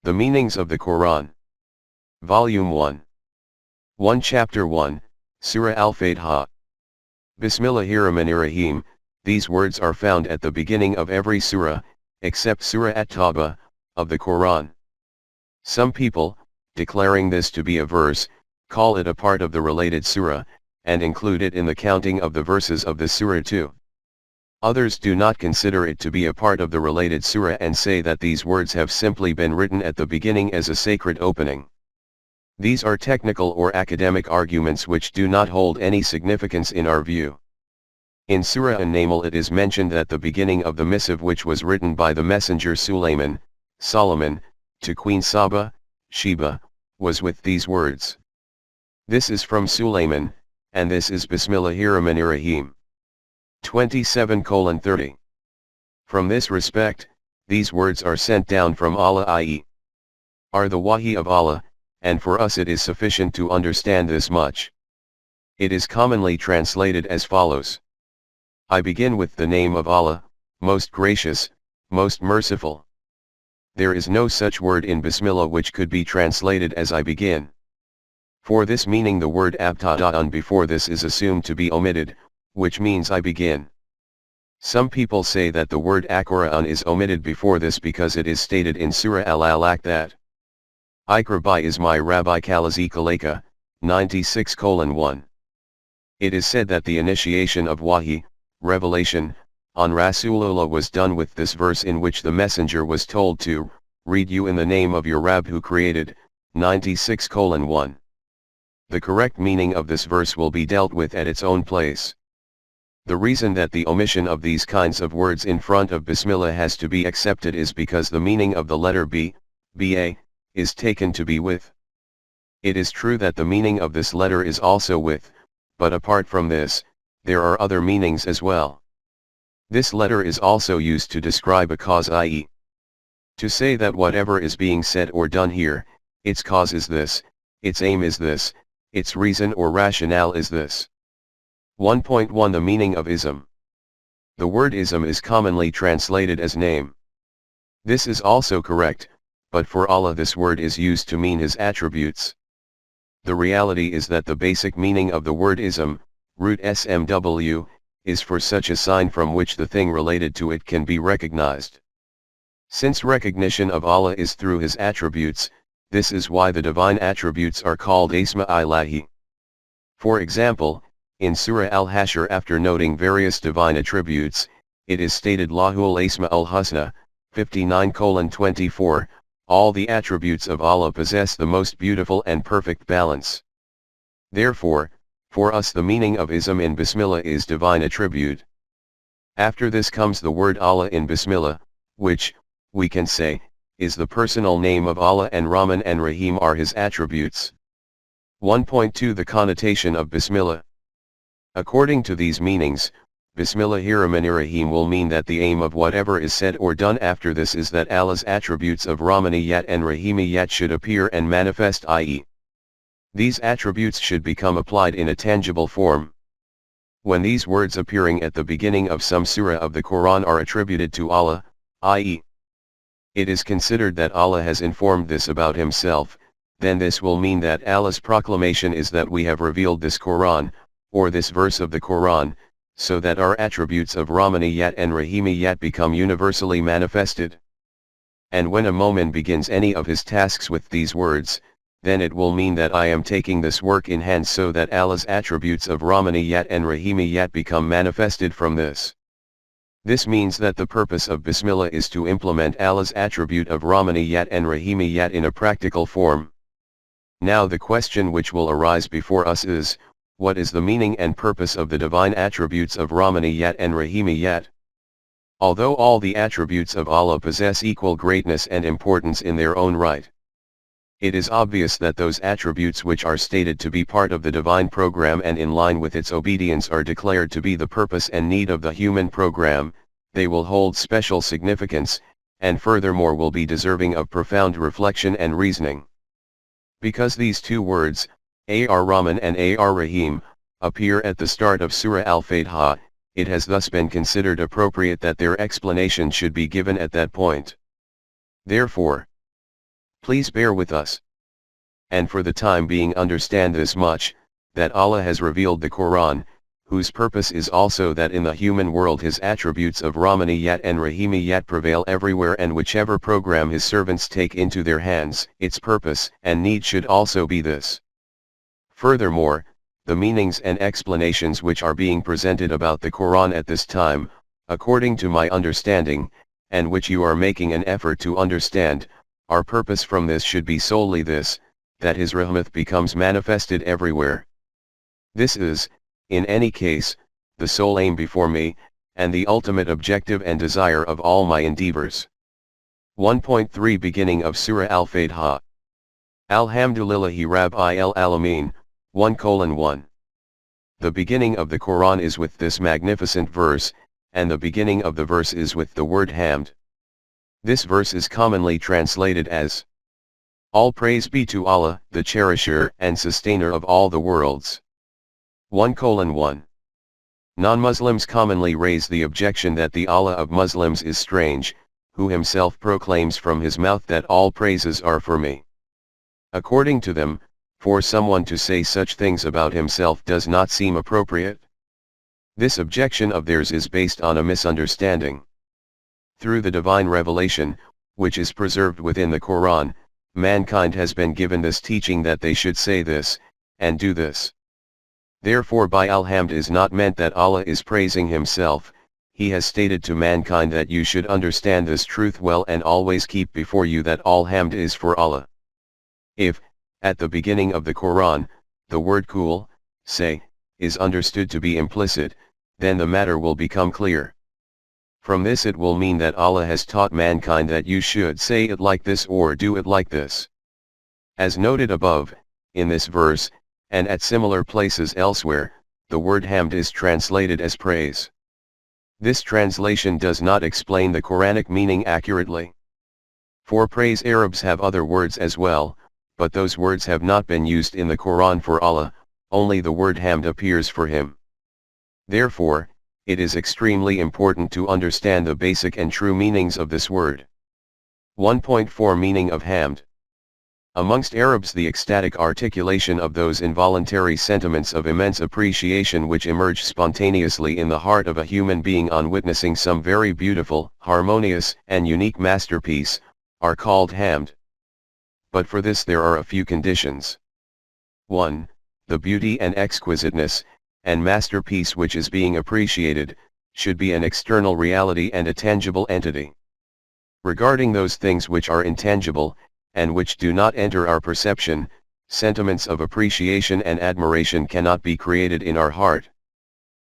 The Meanings of the Quran. Volume 1. 1 Chapter 1, Surah Al-Fatiha. Bismillahirrahmanirrahim. These words are found at the beginning of every surah, except Surah At-Tawbah, of the Quran. Some people, declaring this to be a verse, call it a part of the related surah, and include it in the counting of the verses of the surah too. Others do not consider it to be a part of the related surah and say that these words have simply been written at the beginning as a sacred opening. These are technical or academic arguments which do not hold any significance in our view. In Surah An-Naml it is mentioned that the beginning of the missive which was written by the messenger Solomon, to Queen Saba, Sheba, was with these words. This is from Sulaiman, and this is Bismillahirrahmanirrahim. 27:30. From this respect, these words are sent down from Allah, i.e., are the wahi of Allah, and for us it is sufficient to understand this much. It is commonly translated as follows. I begin with the name of Allah, most gracious, most merciful. There is no such word in Bismillah which could be translated as I begin. For this meaning the word abtada'an before this is assumed to be omitted, which means I begin. Some people say that the word akra'an is omitted before this because it is stated in Surah Al-Alaq that Iqra is my Rabbi Kalazi Kaleka, 96:1. It is said that the initiation of wahi, revelation, on Rasulullah was done with this verse in which the messenger was told to read you in the name of your Rabb who created, 96:1. The correct meaning of this verse will be dealt with at its own place. The reason that the omission of these kinds of words in front of Bismillah has to be accepted is because the meaning of the letter B, Ba, is taken to be with. It is true that the meaning of this letter is also with, but apart from this, there are other meanings as well. This letter is also used to describe a cause, i.e., to say that whatever is being said or done here, its cause is this, its aim is this, its reason or rationale is this. 1.1 The meaning of ism. The word ism is commonly translated as name. This is also correct, but for Allah this word is used to mean His attributes. The reality is that the basic meaning of the word ism, root smw, is for such a sign from which the thing related to it can be recognized. Since recognition of Allah is through His attributes, this is why the divine attributes are called Asma Ilahi. For example, in Surah Al-Hashr after noting various divine attributes, it is stated Lahul Asma al-Husna, 59:24, all the attributes of Allah possess the most beautiful and perfect balance. Therefore, for us the meaning of ism in Bismillah is divine attribute. After this comes the word Allah in Bismillah, which, we can say, is the personal name of Allah, and Rahman and Rahim are His attributes. 1.2 The connotation of Bismillah. According to these meanings, Bismillahirrahmanirrahim will mean that the aim of whatever is said or done after this is that Allah's attributes of Rahmaniyat and Rahimiyat should appear and manifest, i.e., these attributes should become applied in a tangible form. When these words appearing at the beginning of some surah of the Quran are attributed to Allah, i.e., it is considered that Allah has informed this about Himself, then this will mean that Allah's proclamation is that we have revealed this Quran, or this verse of the Quran, so that our attributes of Rahmaniyat and Rahimiyat become universally manifested. And when a mu'min begins any of his tasks with these words, then it will mean that I am taking this work in hand so that Allah's attributes of Rahmaniyat and Rahimiyat become manifested from this. This means that the purpose of Bismillah is to implement Allah's attribute of Rahmaniyat and Rahimiyat in a practical form. Now the question which will arise before us is, what is the meaning and purpose of the divine attributes of Rahmaniyat and Rahimiyat? Although all the attributes of Allah possess equal greatness and importance in their own right, it is obvious that those attributes which are stated to be part of the divine program and in line with its obedience are declared to be the purpose and need of the human program. They will hold special significance, and furthermore will be deserving of profound reflection and reasoning. Because these two words, Ar-Rahman and Ar-Rahim, appear at the start of Surah Al-Fatiha, it has thus been considered appropriate that their explanation should be given at that point. Therefore, Please bear with us. And for the time being understand this much, that Allah has revealed the Quran, whose purpose is also that in the human world his attributes of Rahmaniyat and Rahimiyat prevail everywhere, and whichever program his servants take into their hands, its purpose and need should also be this. Furthermore, the meanings and explanations which are being presented about the Quran at this time, according to my understanding, and which you are making an effort to understand, our purpose from this should be solely this, that his rahmat becomes manifested everywhere. This is, in any case, the sole aim before me, and the ultimate objective and desire of all my endeavors. 1.3 Beginning of Surah Al-Fatiha. Alhamdulillahi Rabbil Alamin, 1:1. The beginning of the Quran is with this magnificent verse, and the beginning of the verse is with the word Hamd. This verse is commonly translated as, All praise be to Allah, the cherisher and sustainer of all the worlds. 1:1. Non-Muslims commonly raise the objection that the Allah of Muslims is strange, who himself proclaims from his mouth that all praises are for me. According to them, for someone to say such things about himself does not seem appropriate. This objection of theirs is based on a misunderstanding. Through the divine revelation, which is preserved within the Quran, mankind has been given this teaching that they should say this, and do this. Therefore by Alhamd is not meant that Allah is praising himself. He has stated to mankind that you should understand this truth well and always keep before you that all hamd is for Allah. If, at the beginning of the Quran, the word kul, say, is understood to be implicit, then the matter will become clear. From this it will mean that Allah has taught mankind that you should say it like this or do it like this. As noted above, in this verse, and at similar places elsewhere, the word hamd is translated as praise. This translation does not explain the Quranic meaning accurately. For praise Arabs have other words as well, but those words have not been used in the Quran for Allah, only the word hamd appears for him. Therefore, it is extremely important to understand the basic and true meanings of this word. 1.4 Meaning of hamd. Amongst Arabs, the ecstatic articulation of those involuntary sentiments of immense appreciation which emerge spontaneously in the heart of a human being on witnessing some very beautiful, harmonious, and unique masterpiece, are called hamd. But for this there are a few conditions. 1. The beauty and exquisiteness, and masterpiece which is being appreciated, should be an external reality and a tangible entity. Regarding those things which are intangible, and which do not enter our perception, sentiments of appreciation and admiration cannot be created in our heart.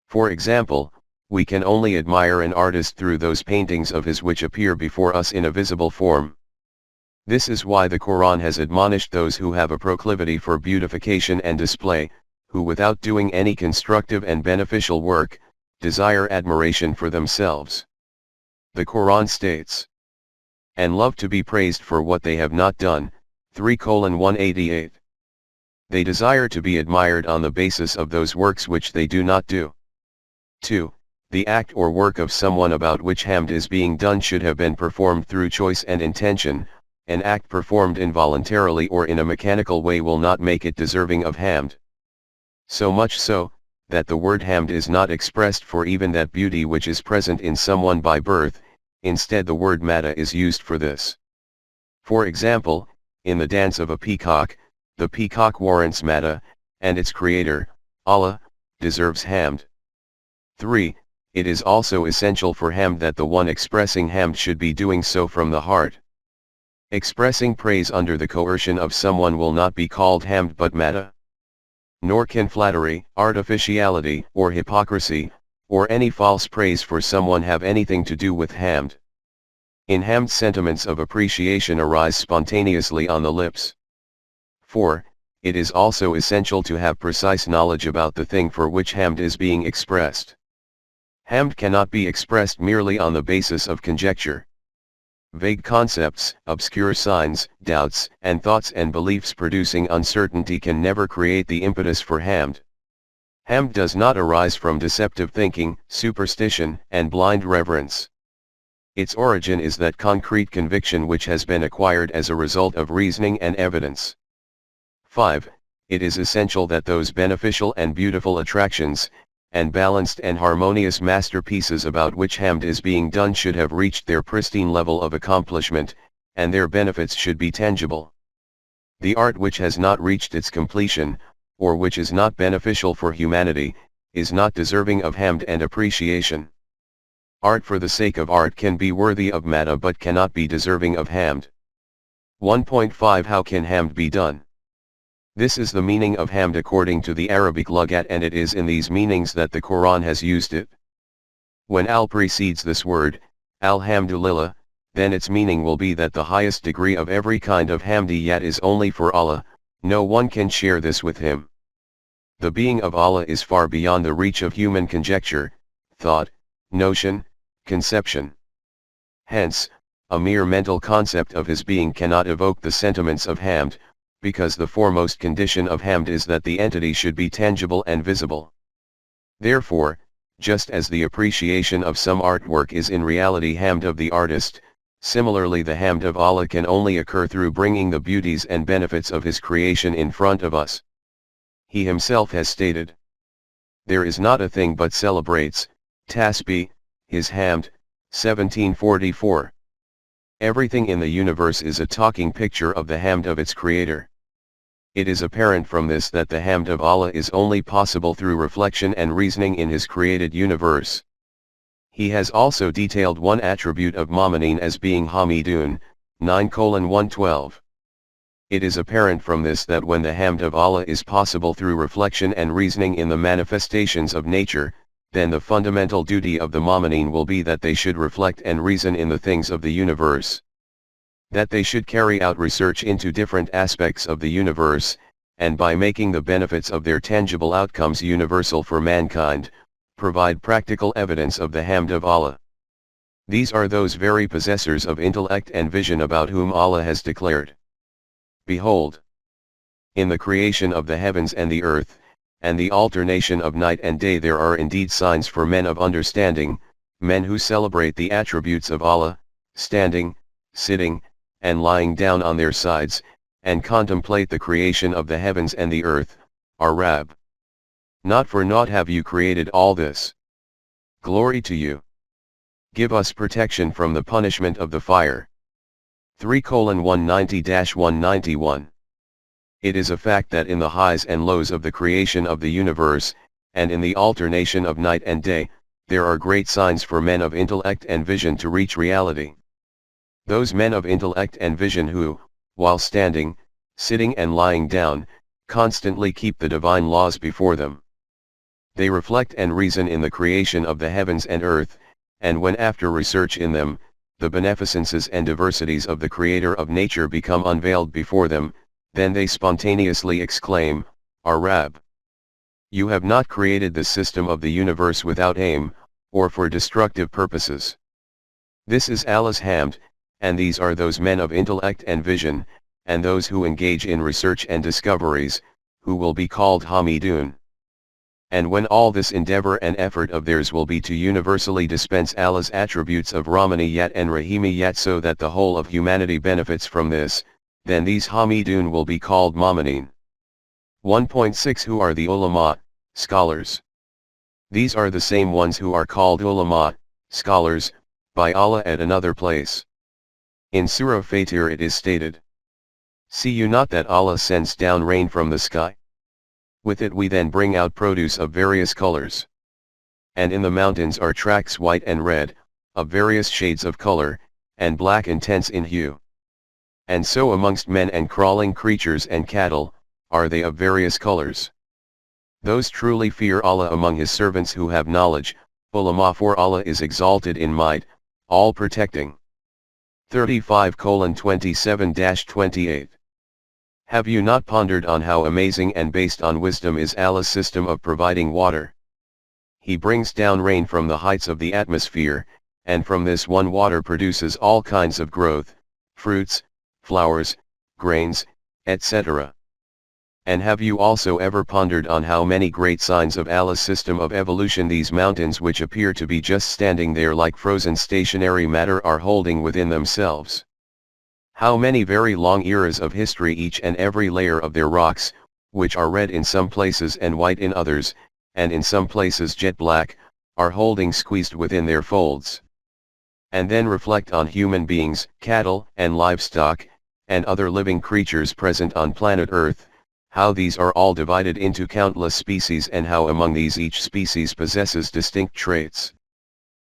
For example, we can only admire an artist through those paintings of his which appear before us in a visible form. This is why the Quran has admonished those who have a proclivity for beautification and display, who without doing any constructive and beneficial work, desire admiration for themselves. The Quran states, and love to be praised for what they have not done, 3:188. They desire to be admired on the basis of those works which they do not do. 2. The act or work of someone about which hamd is being done should have been performed through choice and intention. An act performed involuntarily or in a mechanical way will not make it deserving of hamd. So much so, that the word hamd is not expressed for even that beauty which is present in someone by birth. Instead the word mata is used for this. For example, in the dance of a peacock, the peacock warrants mata, and its creator, Allah, deserves hamd. 3. It is also essential for hamd that the one expressing hamd should be doing so from the heart. Expressing praise under the coercion of someone will not be called hamd but mata. Nor can flattery, artificiality, or hypocrisy, or any false praise for someone have anything to do with hamd. In hamd sentiments of appreciation arise spontaneously on the lips. 4. It is also essential to have precise knowledge about the thing for which hamd is being expressed. Hamd cannot be expressed merely on the basis of conjecture. Vague concepts, obscure signs, doubts, and thoughts and beliefs producing uncertainty can never create the impetus for hamd. Hamd does not arise from deceptive thinking, superstition, and blind reverence. Its origin is that concrete conviction which has been acquired as a result of reasoning and evidence. 5. It is essential that those beneficial and beautiful attractions, and balanced and harmonious masterpieces about which hamd is being done should have reached their pristine level of accomplishment, and their benefits should be tangible. The art which has not reached its completion, or which is not beneficial for humanity, is not deserving of hamd and appreciation. Art for the sake of art can be worthy of madh but cannot be deserving of hamd. 1.5 How can hamd be done? This is the meaning of hamd according to the Arabic lugat, and it is in these meanings that the Quran has used it. When al precedes this word, alhamdulillah, then its meaning will be that the highest degree of every kind of hamdiyat is only for Allah, no one can share this with him. The being of Allah is far beyond the reach of human conjecture, thought, notion, conception. Hence, a mere mental concept of his being cannot evoke the sentiments of hamd, because the foremost condition of hamd is that the entity should be tangible and visible. Therefore, just as the appreciation of some artwork is in reality hamd of the artist, similarly the hamd of Allah can only occur through bringing the beauties and benefits of His creation in front of us. He Himself has stated, "There is not a thing but celebrates, tasbih, His hamd." 1744. Everything in the universe is a talking picture of the hamd of its creator. It is apparent from this that the hamd of Allah is only possible through reflection and reasoning in His created universe. He has also detailed one attribute of Mu'minin as being Hamidun, 9:112. It is apparent from this that when the hamd of Allah is possible through reflection and reasoning in the manifestations of nature, then the fundamental duty of the Mu'minin will be that they should reflect and reason in the things of the universe. That they should carry out research into different aspects of the universe, and by making the benefits of their tangible outcomes universal for mankind, provide practical evidence of the hamd of Allah. These are those very possessors of intellect and vision about whom Allah has declared, "Behold, in the creation of the heavens and the earth, and the alternation of night and day there are indeed signs for men of understanding, men who celebrate the attributes of Allah, standing, sitting, and lying down on their sides, and contemplate the creation of the heavens and the earth, our Rabb. Not for naught have you created all this. Glory to you. Give us protection from the punishment of the fire." 3:190-191. It is a fact that in the highs and lows of the creation of the universe, and in the alternation of night and day, there are great signs for men of intellect and vision to reach reality. Those men of intellect and vision who, while standing, sitting and lying down, constantly keep the divine laws before them. They reflect and reason in the creation of the heavens and earth, and when after research in them, the beneficences and diversities of the Creator of nature become unveiled before them, then they spontaneously exclaim, "Our Rabb! You have not created the system of the universe without aim, or for destructive purposes." This is Allah's hamd, and these are those men of intellect and vision, and those who engage in research and discoveries, who will be called Hamidun. And when all this endeavor and effort of theirs will be to universally dispense Allah's attributes of Rahmaniyat and Rahimiyat so that the whole of humanity benefits from this, then these Hamidun will be called Mu'minin. 1.6 Who are the ulama, scholars? These are the same ones who are called ulama, scholars, by Allah at another place. In Surah Fatir it is stated, "See you not that Allah sends down rain from the sky? With it we then bring out produce of various colors. And in the mountains are tracts white and red, of various shades of color, and black and tense in hue. And so amongst men and crawling creatures and cattle, are they of various colors. Those truly fear Allah among His servants who have knowledge, ulama, for Allah is exalted in might, all protecting." 35:27-28. Have you not pondered on how amazing and based on wisdom is Allah's system of providing water? He brings down rain from the heights of the atmosphere, and from this one water produces all kinds of growth, fruits, flowers, grains, etc. And have you also ever pondered on how many great signs of Allah's system of evolution these mountains which appear to be just standing there like frozen stationary matter are holding within themselves? How many very long eras of history each and every layer of their rocks, which are red in some places and white in others, and in some places jet black, are holding squeezed within their folds. And then reflect on human beings, cattle, and livestock, and other living creatures present on planet Earth, how these are all divided into countless species and how among these each species possesses distinct traits.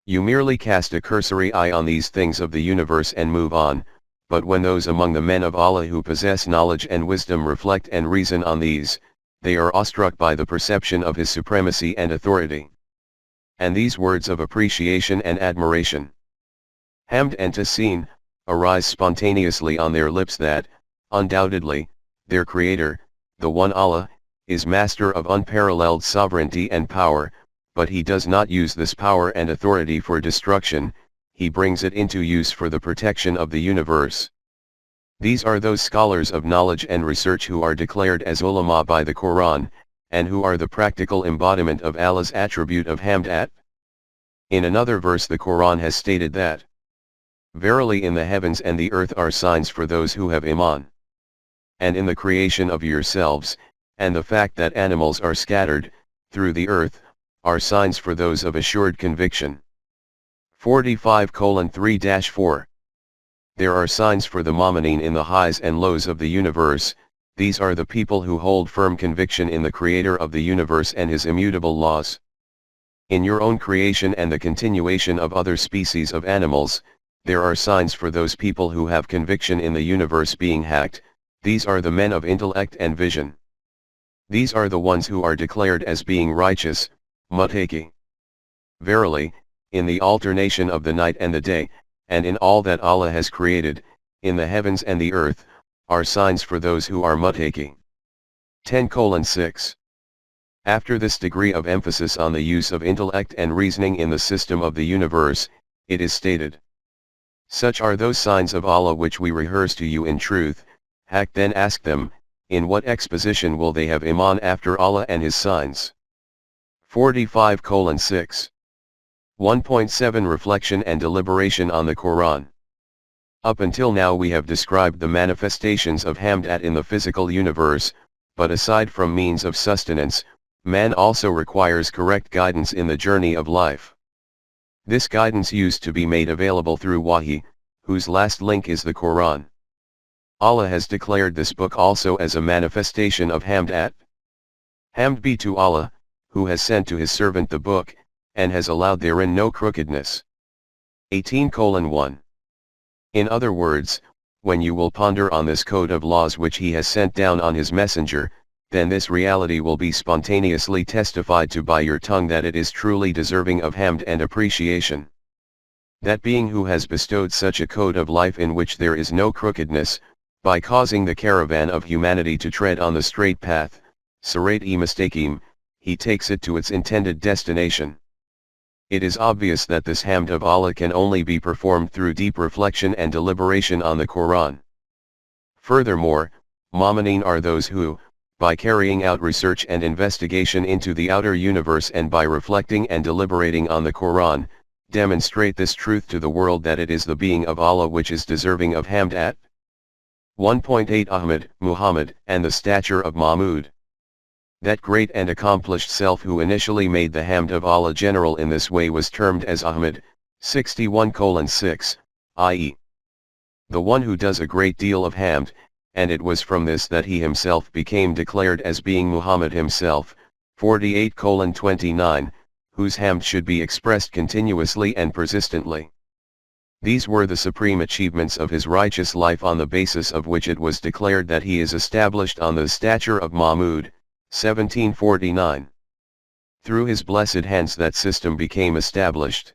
You merely cast a cursory eye on these things of the universe and move on, but when those among the men of Allah who possess knowledge and wisdom reflect and reason on these, they are awestruck by the perception of His supremacy and authority. And these words of appreciation and admiration, Hamd and Tahseen, arise spontaneously on their lips that, undoubtedly, their Creator, the one Allah, is master of unparalleled sovereignty and power, but He does not use this power and authority for destruction, He brings it into use for the protection of the universe. These are those scholars of knowledge and research who are declared as Allama by the Quran, and who are the practical embodiment of Allah's attribute of Hamd. In another verse the Quran has stated that, "Verily in the heavens and the earth are signs for those who have Iman. And in the creation of yourselves, and the fact that animals are scattered, through the earth, are signs for those of assured conviction." 45:3-4. There are signs for the Mu'mineen in the highs and lows of the universe. These are the people who hold firm conviction in the Creator of the universe and His immutable laws. In your own creation and the continuation of other species of animals, there are signs for those people who have conviction in the universe being hacked. These are the men of intellect and vision. These are the ones who are declared as being righteous, muttaqi. Verily, in the alternation of the night and the day, and in all that Allah has created, in the heavens and the earth, are signs for those who are muttaqi. 10:6. After this degree of emphasis on the use of intellect and reasoning in the system of the universe, it is stated, "Such are those signs of Allah which we rehearse to you in truth." Hak then asked them, in what exposition will they have Iman after Allah and His signs? 45:6. 1.7 Reflection and deliberation on the Quran. Up until now we have described the manifestations of Hamd in the physical universe, but aside from means of sustenance, man also requires correct guidance in the journey of life. This guidance used to be made available through Wahi, whose last link is the Quran. Allah has declared this book also as a manifestation of Hamd. Hamd be to Allah, who has sent to His servant the book, and has allowed therein no crookedness. 18:1. In other words, when you will ponder on this code of laws which He has sent down on His messenger, then this reality will be spontaneously testified to by your tongue that it is truly deserving of Hamd and appreciation. That being who has bestowed such a code of life in which there is no crookedness, by causing the caravan of humanity to tread on the straight path, Sirat-e-Mustaqim, He takes it to its intended destination. It is obvious that this Hamd of Allah can only be performed through deep reflection and deliberation on the Quran. Furthermore, Mu'mineen are those who, by carrying out research and investigation into the outer universe and by reflecting and deliberating on the Quran, demonstrate this truth to the world that it is the being of Allah which is deserving of Hamd. 1.8 Ahmad, Muhammad, and the stature of Mahmud. That great and accomplished self who initially made the Hamd of Allah general in this way was termed as Ahmad, 61:6, i.e. the one who does a great deal of Hamd, and it was from this that he himself became declared as being Muhammad himself, 48:29, whose Hamd should be expressed continuously and persistently. These were the supreme achievements of his righteous life on the basis of which it was declared that he is established on the stature of Mahmud, 1749. Through his blessed hands that system became established.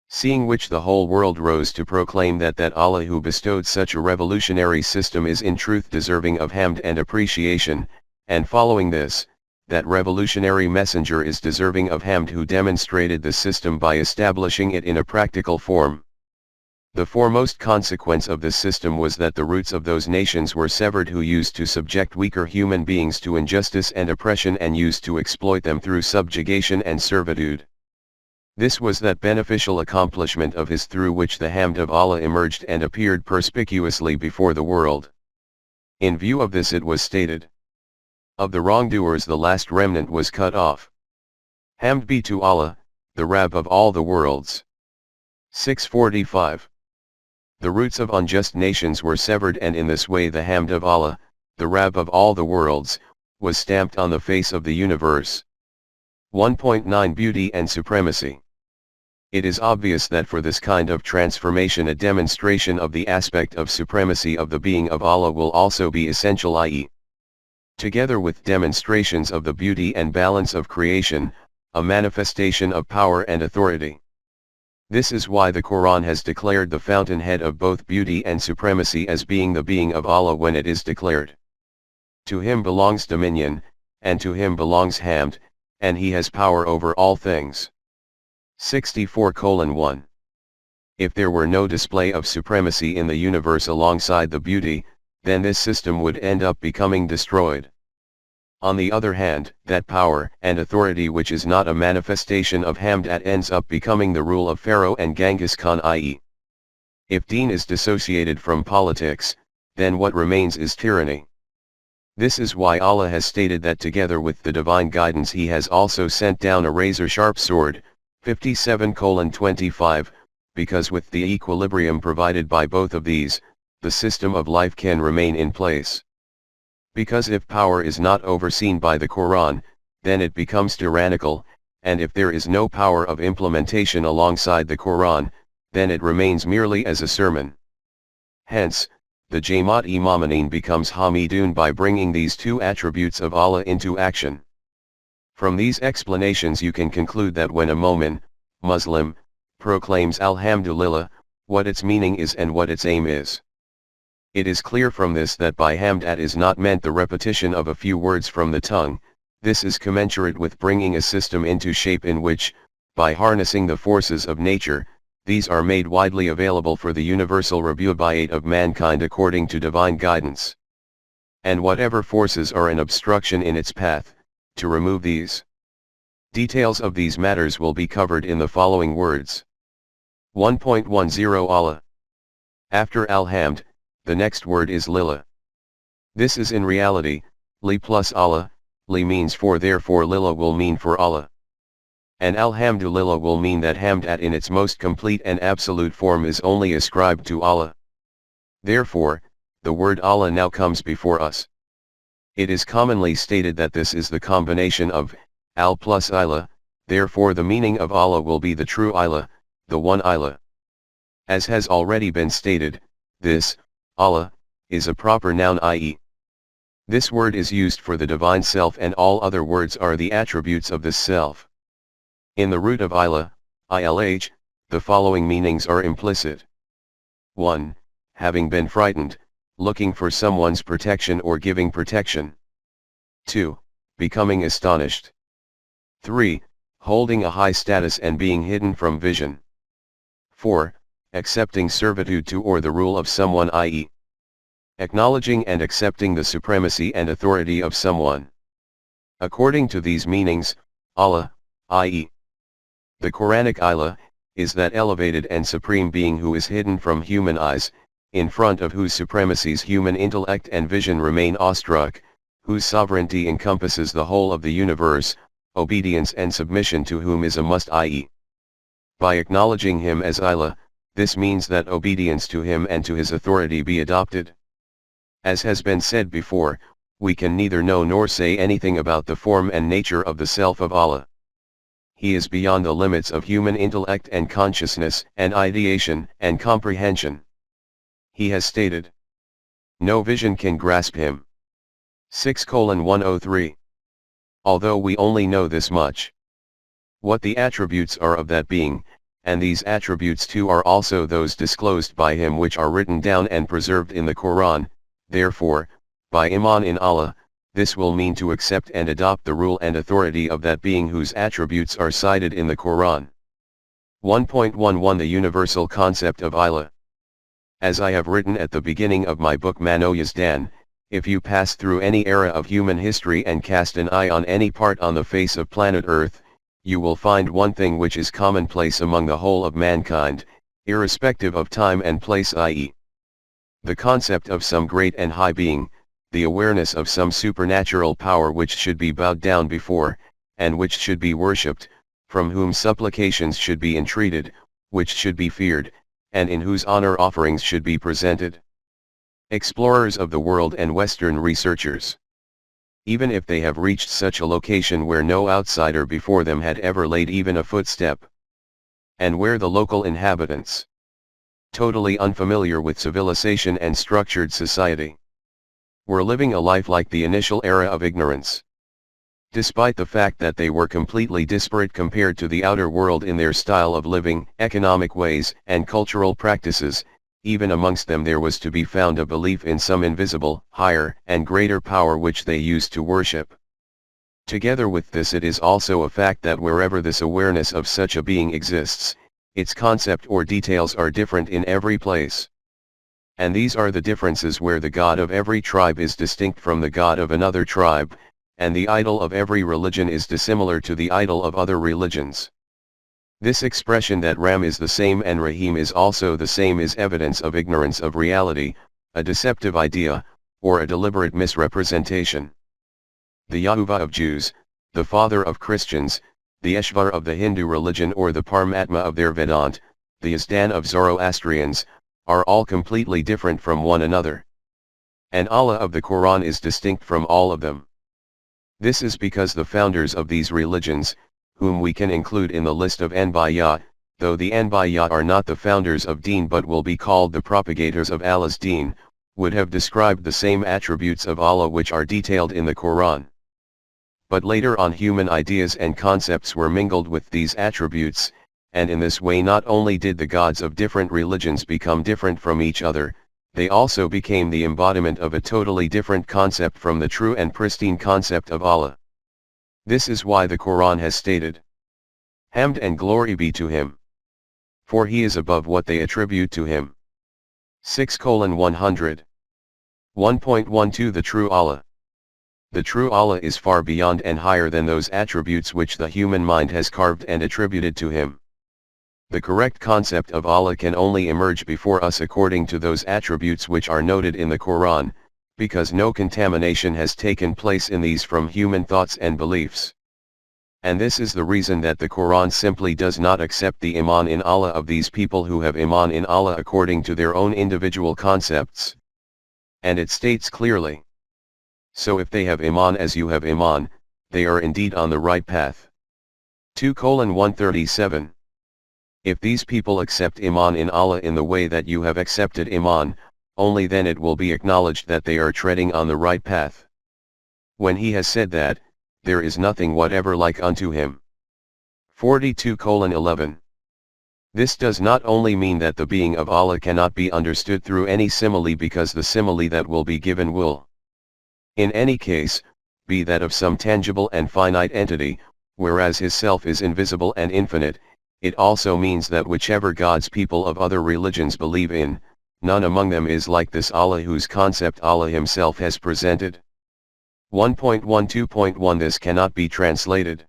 Seeing which the whole world rose to proclaim that Allah who bestowed such a revolutionary system is in truth deserving of Hamd and appreciation, and following this, that revolutionary messenger is deserving of Hamd who demonstrated the system by establishing it in a practical form. The foremost consequence of this system was that the roots of those nations were severed who used to subject weaker human beings to injustice and oppression and used to exploit them through subjugation and servitude. This was that beneficial accomplishment of his through which the Hamd of Allah emerged and appeared perspicuously before the world. In view of this it was stated, of the wrongdoers the last remnant was cut off. Hamd be to Allah, the Rabb of all the worlds. 645. The roots of unjust nations were severed, and in this way the Hamd of Allah, the Rabb of all the worlds, was stamped on the face of the universe. 1.9 Beauty and Supremacy. It is obvious that for this kind of transformation a demonstration of the aspect of supremacy of the being of Allah will also be essential, i.e., together with demonstrations of the beauty and balance of creation, a manifestation of power and authority. This is why the Quran has declared the fountainhead of both beauty and supremacy as being the being of Allah when it is declared, to him belongs dominion, and to him belongs Hamd, and he has power over all things. 64:1. If there were no display of supremacy in the universe alongside the beauty, then this system would end up becoming destroyed. On the other hand, that power and authority which is not a manifestation of Hamd ends up becoming the rule of Pharaoh and Genghis Khan, i.e., if deen is dissociated from politics, then what remains is tyranny. This is why Allah has stated that together with the divine guidance he has also sent down a razor-sharp sword, 57:25, because with the equilibrium provided by both of these, the system of life can remain in place. Because if power is not overseen by the Quran, then it becomes tyrannical, and if there is no power of implementation alongside the Quran, then it remains merely as a sermon. Hence, the Jamaat-e-Momineen becomes Hamidun by bringing these two attributes of Allah into action. From these explanations you can conclude that when a Momin, Muslim, proclaims Alhamdulillah, what its meaning is and what its aim is. It is clear from this that by Hamd is not meant the repetition of a few words from the tongue. This is commensurate with bringing a system into shape in which, by harnessing the forces of nature, these are made widely available for the universal rebubayat of mankind according to divine guidance. And whatever forces are an obstruction in its path, to remove these. Details of these matters will be covered in the following words. 1.10 Allah. After Alhamd, the next word is Lillah. This is in reality, Li plus Allah. Li means for, therefore Lillah will mean for Allah. And Alhamdulillah will mean that Hamd in its most complete and absolute form is only ascribed to Allah. Therefore, the word Allah now comes before us. It is commonly stated that this is the combination of Al plus Ilah, therefore the meaning of Allah will be the true Ilah, the one Ilah. As has already been stated, this, Allah, is a proper noun, i.e., this word is used for the divine self and all other words are the attributes of this self. In the root of Ilah, ilh, the following meanings are implicit. 1. Having been frightened, looking for someone's protection or giving protection. 2. Becoming astonished. 3. Holding a high status and being hidden from vision. 4. Accepting servitude to or the rule of someone, i.e., acknowledging and accepting the supremacy and authority of someone. According to these meanings, Allah, i.e., the Quranic Ilah, is that elevated and supreme being who is hidden from human eyes, in front of whose supremacies human intellect and vision remain awestruck, whose sovereignty encompasses the whole of the universe, obedience and submission to whom is a must, i.e., by acknowledging him as Ilah, this means that obedience to him and to his authority be adopted. As has been said before, we can neither know nor say anything about the form and nature of the self of Allah. He is beyond the limits of human intellect and consciousness and ideation and comprehension. He has stated, no vision can grasp him. 6:103. Although we only know this much, what the attributes are of that being, and these attributes too are also those disclosed by him which are written down and preserved in the Quran, therefore, by Iman in Allah, this will mean to accept and adopt the rule and authority of that being whose attributes are cited in the Quran. 1.11 The universal concept of Ilah. As I have written at the beginning of my book Mano Yazdan, if you pass through any era of human history and cast an eye on any part on the face of planet Earth, you will find one thing which is commonplace among the whole of mankind, irrespective of time and place, i.e., the concept of some great and high being, the awareness of some supernatural power which should be bowed down before, and which should be worshipped, from whom supplications should be entreated, which should be feared, and in whose honor offerings should be presented. Explorers of the world and Western researchers, even if they have reached such a location where no outsider before them had ever laid even a footstep, and where the local inhabitants, totally unfamiliar with civilization and structured society, were living a life like the initial era of ignorance. Despite the fact that they were completely disparate compared to the outer world in their style of living, economic ways, and cultural practices, even amongst them there was to be found a belief in some invisible, higher, and greater power which they used to worship. Together with this, it is also a fact that wherever this awareness of such a being exists, its concept or details are different in every place. And these are the differences where the god of every tribe is distinct from the god of another tribe, and the idol of every religion is dissimilar to the idol of other religions. This expression that Ram is the same and Rahim is also the same is evidence of ignorance of reality, a deceptive idea, or a deliberate misrepresentation. The Yahuwah of Jews, the Father of Christians, the Eshvar of the Hindu religion or the Paramatma of their Vedant, the Yazdan of Zoroastrians, are all completely different from one another. And Allah of the Quran is distinct from all of them. This is because the founders of these religions, whom we can include in the list of Anbiya, though the Anbiya are not the founders of Deen but will be called the propagators of Allah's Deen, would have described the same attributes of Allah which are detailed in the Quran. But later on human ideas and concepts were mingled with these attributes, and in this way not only did the gods of different religions become different from each other, they also became the embodiment of a totally different concept from the true and pristine concept of Allah. This is why the Quran has stated, Hamd and glory be to him, for he is above what they attribute to him. 6:100. 1.12 The true Allah. The true Allah is far beyond and higher than those attributes which the human mind has carved and attributed to him. The correct concept of Allah can only emerge before us according to those attributes which are noted in the Quran, because no contamination has taken place in these from human thoughts and beliefs. And this is the reason that the Quran simply does not accept the Iman in Allah of these people who have Iman in Allah according to their own individual concepts. And it states clearly, so if they have Iman as you have Iman, they are indeed on the right path. 2:137. If these people accept Iman in Allah in the way that you have accepted Iman, only then it will be acknowledged that they are treading on the right path. When he has said that, there is nothing whatever like unto him. 42:11. This does not only mean that the being of Allah cannot be understood through any simile, because the simile that will be given will, in any case, be that of some tangible and finite entity, whereas his self is invisible and infinite. It also means that whichever gods people of other religions believe in, none among them is like this Allah whose concept Allah himself has presented. 1.12.1 This cannot be translated.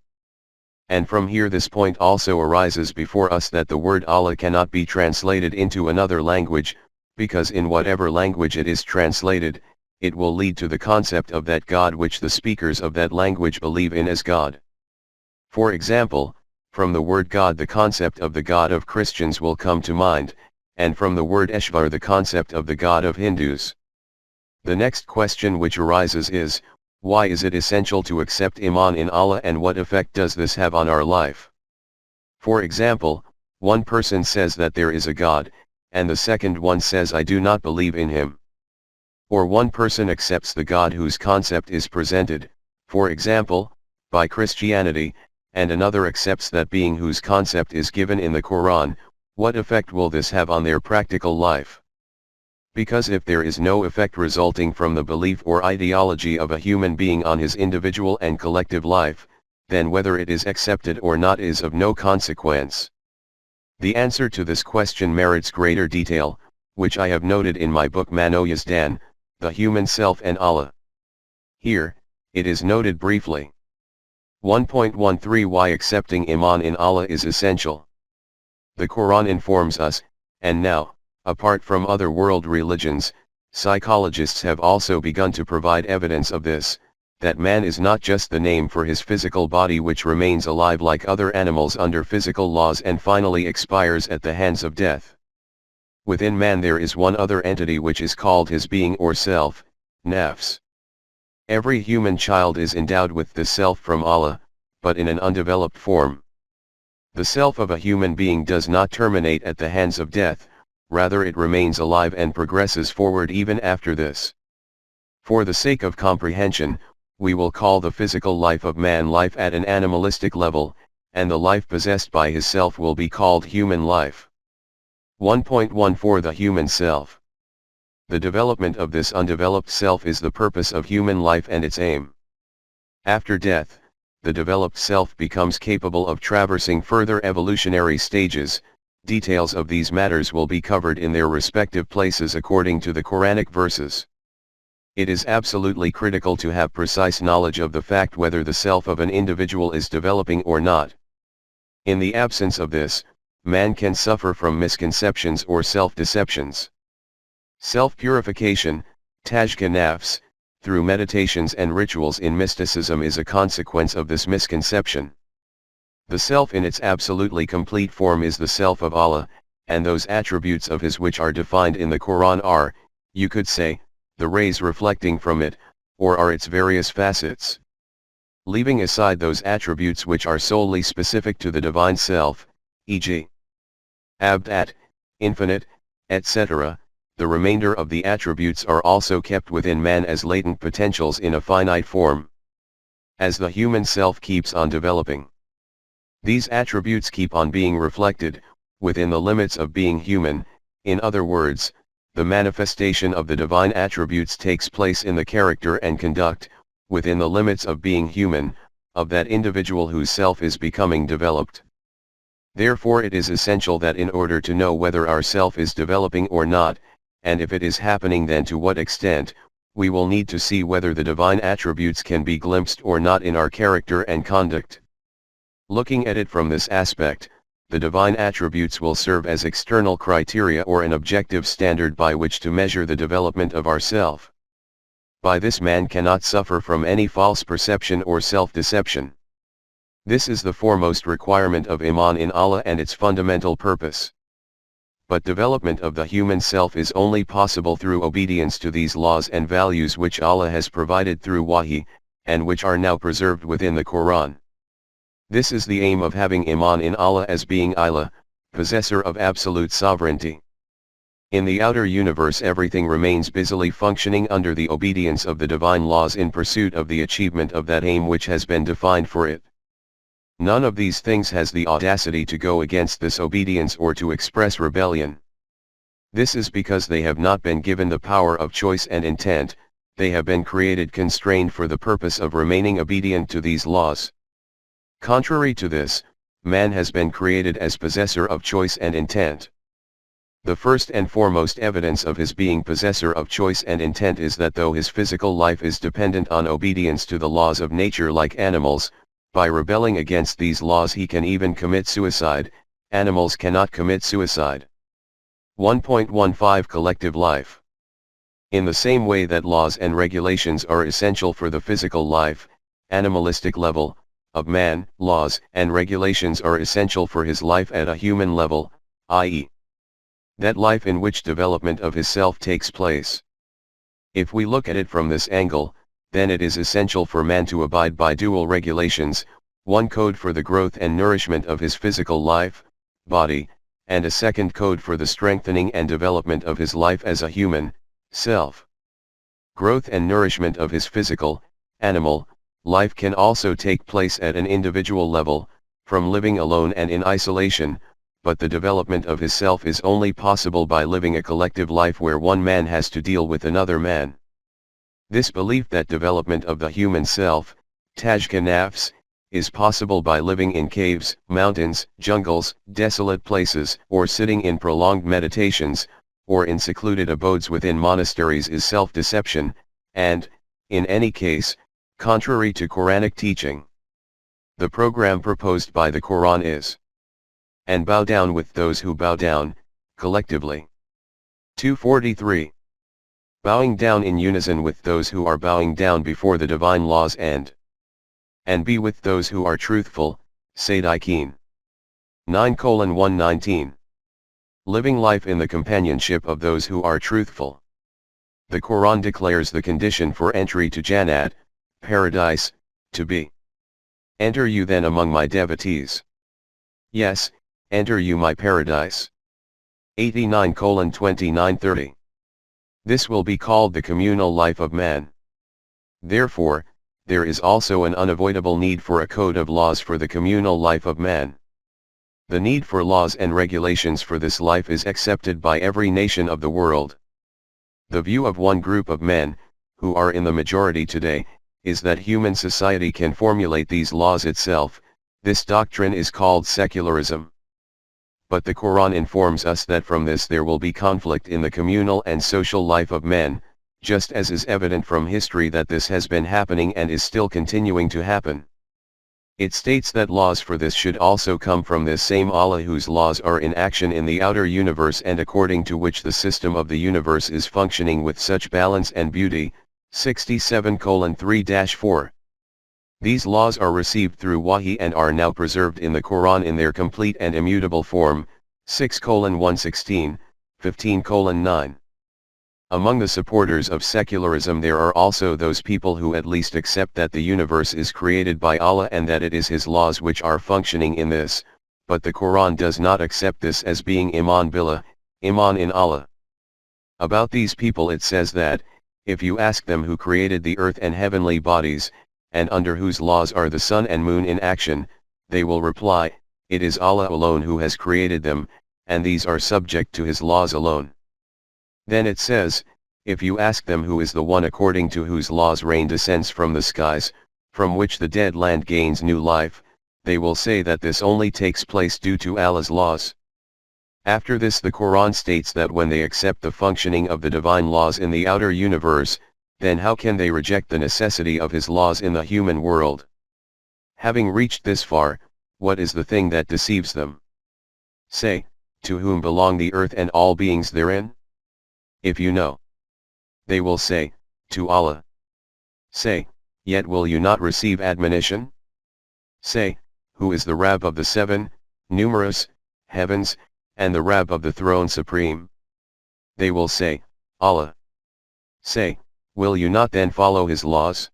And from here this point also arises before us that the word Allah cannot be translated into another language, because in whatever language it is translated, it will lead to the concept of that God which the speakers of that language believe in as God. For example, from the word God the concept of the God of Christians will come to mind, and from the word Eshvar the concept of the God of Hindus. The next question which arises is, why is it essential to accept Iman in Allah, and what effect does this have on our life? For example, one person says that there is a God, and the second one says I do not believe in him. Or one person accepts the God whose concept is presented, for example, by Christianity, and another accepts that being whose concept is given in the Quran. What effect will this have on their practical life? Because if there is no effect resulting from the belief or ideology of a human being on his individual and collective life, then whether it is accepted or not is of no consequence. The answer to this question merits greater detail. which I have noted in my book Mano Yazdan, The Human Self and Allah. Here, it is noted briefly. 1.13 Why accepting Iman in Allah is essential. The Quran informs us, and now, apart from other world religions, psychologists have also begun to provide evidence of this, that man is not just the name for his physical body which remains alive like other animals under physical laws and finally expires at the hands of death. Within man there is one other entity which is called his being or self, nafs. Every human child is endowed with the self from Allah, but in an undeveloped form. The self of a human being does not terminate at the hands of death, rather it remains alive and progresses forward even after this. For the sake of comprehension, we will call the physical life of man life at an animalistic level, and the life possessed by his self will be called human life. 1.14 The human self. The development of this undeveloped self is the purpose of human life and its aim. After death, the developed self becomes capable of traversing further evolutionary stages. Details of these matters will be covered in their respective places according to the Quranic verses. It is absolutely critical to have precise knowledge of the fact whether the self of an individual is developing or not. In the absence of this, man can suffer from misconceptions or self-deceptions. Self-purification, tajka nafs, through meditations and rituals in mysticism is a consequence of this misconception. The self in its absolutely complete form is the self of Allah, and those attributes of His which are defined in the Quran are, you could say, the rays reflecting from it, or are its various facets. Leaving aside those attributes which are solely specific to the divine self, e.g. Abd, infinite, etc., the remainder of the attributes are also kept within man as latent potentials in a finite form. As the human self keeps on developing, these attributes keep on being reflected, within the limits of being human. In other words, the manifestation of the divine attributes takes place in the character and conduct, within the limits of being human, of that individual whose self is becoming developed. Therefore it is essential that in order to know whether our self is developing or not, and if it is happening then to what extent, we will need to see whether the divine attributes can be glimpsed or not in our character and conduct. Looking at it from this aspect, the divine attributes will serve as external criteria or an objective standard by which to measure the development of our self. By this man cannot suffer from any false perception or self-deception. This is the foremost requirement of Iman in Allah and its fundamental purpose. But development of the human self is only possible through obedience to these laws and values which Allah has provided through Wahi, and which are now preserved within the Quran. This is the aim of having Iman in Allah as being Ilah, possessor of absolute sovereignty. In the outer universe everything remains busily functioning under the obedience of the divine laws in pursuit of the achievement of that aim which has been defined for it. None of these things has the audacity to go against this obedience or to express rebellion. This is because they have not been given the power of choice and intent, they have been created constrained for the purpose of remaining obedient to these laws. Contrary to this, man has been created as possessor of choice and intent. The first and foremost evidence of his being possessor of choice and intent is that though his physical life is dependent on obedience to the laws of nature like animals, by rebelling against these laws he can even commit suicide. Animals cannot commit suicide. 1.15 Collective life. In the same way that laws and regulations are essential for the physical life, animalistic level, of man, laws and regulations are essential for his life at a human level, i.e., that life in which development of his self takes place. If we look at it from this angle, then it is essential for man to abide by dual regulations, one code for the growth and nourishment of his physical life, body, and a second code for the strengthening and development of his life as a human, self. Growth and nourishment of his physical, animal, life can also take place at an individual level, from living alone and in isolation, but the development of his self is only possible by living a collective life where one man has to deal with another man. This belief that development of the human self, tajka nafs, is possible by living in caves, mountains, jungles, desolate places, or sitting in prolonged meditations, or in secluded abodes within monasteries is self-deception, and, in any case, contrary to Quranic teaching. The program proposed by the Quran is, and bow down with those who bow down, collectively. 243. Bowing down in unison with those who are bowing down before the divine laws and be with those who are truthful, Sadiqeen. 9:119. Living life in the companionship of those who are truthful. The Quran declares the condition for entry to Jannat, paradise, to be. Enter you then among my devotees. Yes, enter you my paradise. 89:29-30. This will be called the communal life of man. Therefore, there is also an unavoidable need for a code of laws for the communal life of man. The need for laws and regulations for this life is accepted by every nation of the world. The view of one group of men, who are in the majority today, is that human society can formulate these laws itself. This doctrine is called secularism. But the Quran informs us that from this there will be conflict in the communal and social life of men, just as is evident from history that this has been happening and is still continuing to happen. It states that laws for this should also come from this same Allah whose laws are in action in the outer universe and according to which the system of the universe is functioning with such balance and beauty. 67:3-4. These laws are received through Wahi and are now preserved in the Quran in their complete and immutable form. 6:116, 15:9. Among the supporters of secularism there are also those people who at least accept that the universe is created by Allah and that it is His laws which are functioning in this, but the Quran does not accept this as being Iman Billah, Iman in Allah. About these people it says that, if you ask them who created the earth and heavenly bodies, and under whose laws are the sun and moon in action, they will reply, it is Allah alone who has created them, and these are subject to His laws alone. Then it says, if you ask them who is the one according to whose laws rain descends from the skies, from which the dead land gains new life, they will say that this only takes place due to Allah's laws. After this the Quran states that when they accept the functioning of the divine laws in the outer universe, then how can they reject the necessity of His laws in the human world? Having reached this far, what is the thing that deceives them? Say, to whom belong the earth and all beings therein? If you know. They will say, to Allah. Say, yet will you not receive admonition? Say, who is the Rabb of the seven, numerous, heavens, and the Rabb of the throne supreme? They will say, Allah. Say, will you not then follow His laws?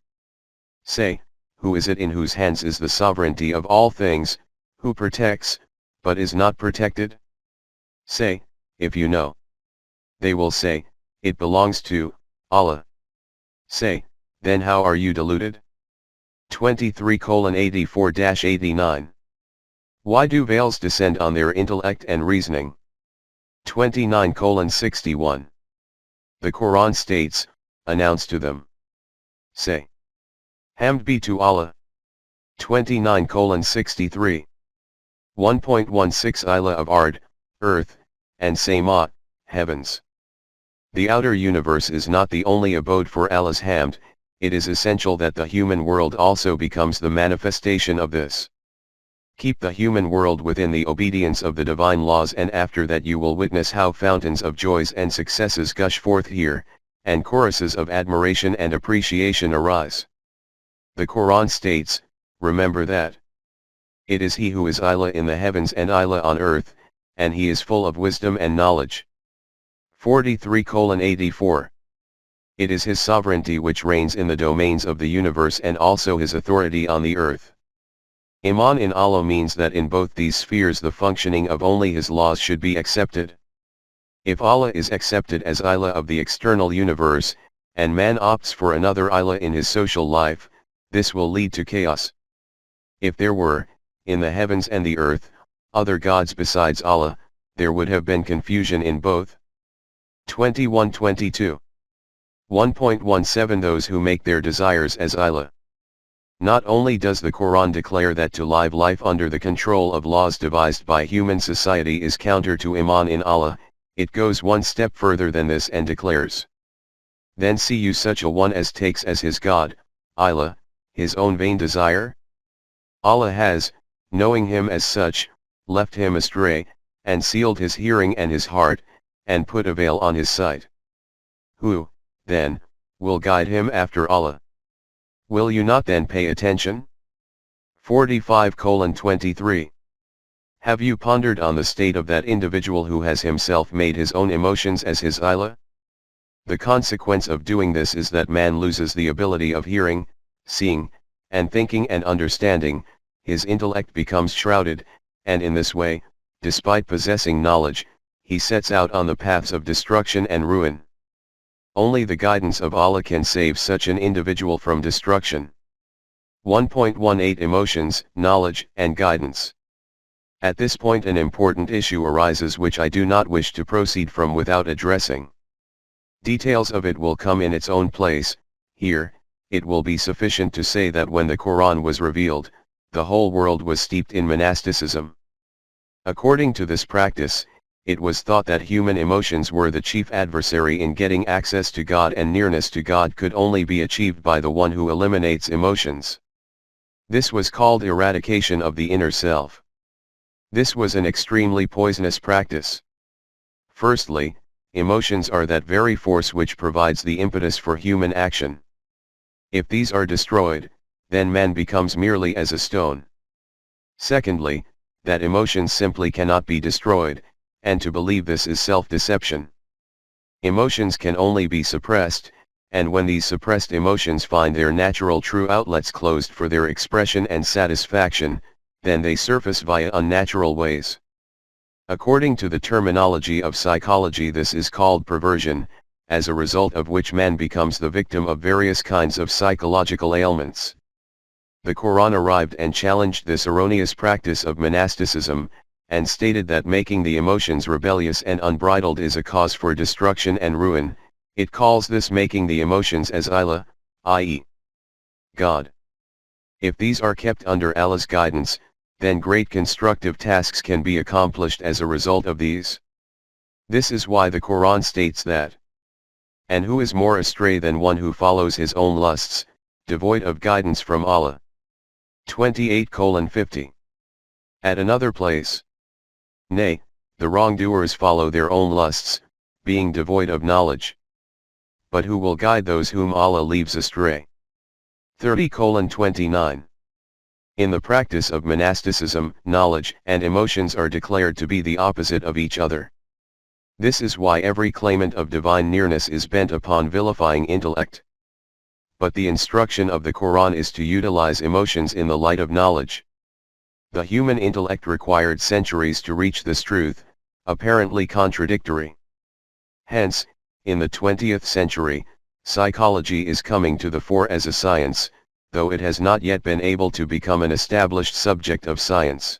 Say, who is it in whose hands is the sovereignty of all things, who protects, but is not protected? Say, if you know. They will say, it belongs to Allah. Say, then how are you deluded? 23:84-89. Why do veils descend on their intellect and reasoning? 29:61. The Quran states, announce to them. Say, Hamd be to Allah. 29:63. 1.16 Ila of Ard, earth, and Sama, heavens. The outer universe is not the only abode for Allah's Hamd, it is essential that the human world also becomes the manifestation of this. Keep the human world within the obedience of the divine laws and after that you will witness how fountains of joys and successes gush forth here, and choruses of admiration and appreciation arise. The Quran states, remember that. It is He who is Ilah in the heavens and Ilah on earth, and He is full of wisdom and knowledge. 43:84. It is His sovereignty which reigns in the domains of the universe and also His authority on the earth. Iman in Allah means that in both these spheres the functioning of only His laws should be accepted. If Allah is accepted as Ilah of the external universe, and man opts for another Ilah in his social life, this will lead to chaos. If there were, in the heavens and the earth, other gods besides Allah, there would have been confusion in both. 21:22. 1.17 Those who make their desires as Ilah. Not only does the Quran declare that to live life under the control of laws devised by human society is counter to Iman in Allah, it goes one step further than this and declares, "Then see you such a one as takes as his God, Allah, his own vain desire? Allah has, knowing him as such, left him astray, and sealed his hearing and his heart, and put a veil on his sight. Who, then, will guide him after Allah? Will you not then pay attention?" 45:23. Have you pondered on the state of that individual who has himself made his own emotions as his Allah? The consequence of doing this is that man loses the ability of hearing, seeing, and thinking and understanding, his intellect becomes shrouded, and in this way, despite possessing knowledge, he sets out on the paths of destruction and ruin. Only the guidance of Allah can save such an individual from destruction. 1.18 Emotions, Knowledge, and Guidance. At this point an important issue arises which I do not wish to proceed from without addressing. Details of it will come in its own place. Here, it will be sufficient to say that when the Quran was revealed, the whole world was steeped in monasticism. According to this practice, it was thought that human emotions were the chief adversary in getting access to God, and nearness to God could only be achieved by the one who eliminates emotions. This was called eradication of the inner self. This was an extremely poisonous practice. Firstly, emotions are that very force which provides the impetus for human action. If these are destroyed, then man becomes merely as a stone. Secondly, that emotions simply cannot be destroyed, and to believe this is self-deception. Emotions can only be suppressed, and when these suppressed emotions find their natural true outlets closed for their expression and satisfaction, then they surface via unnatural ways. According to the terminology of psychology, this is called perversion, as a result of which man becomes the victim of various kinds of psychological ailments. The Quran arrived and challenged this erroneous practice of monasticism, and stated that making the emotions rebellious and unbridled is a cause for destruction and ruin. It calls this making the emotions as Allah, i.e., God. If these are kept under Allah's guidance, then great constructive tasks can be accomplished as a result of these. This is why the Quran states that, "And who is more astray than one who follows his own lusts, devoid of guidance from Allah?" 28:50. At another place, "Nay, the wrongdoers follow their own lusts, being devoid of knowledge. But who will guide those whom Allah leaves astray?" 30:29. In the practice of monasticism, knowledge and emotions are declared to be the opposite of each other. This is why every claimant of divine nearness is bent upon vilifying intellect. But the instruction of the Quran is to utilize emotions in the light of knowledge. The human intellect required centuries to reach this truth, apparently contradictory. Hence, in the 20th century, psychology is coming to the fore as a science, though it has not yet been able to become an established subject of science.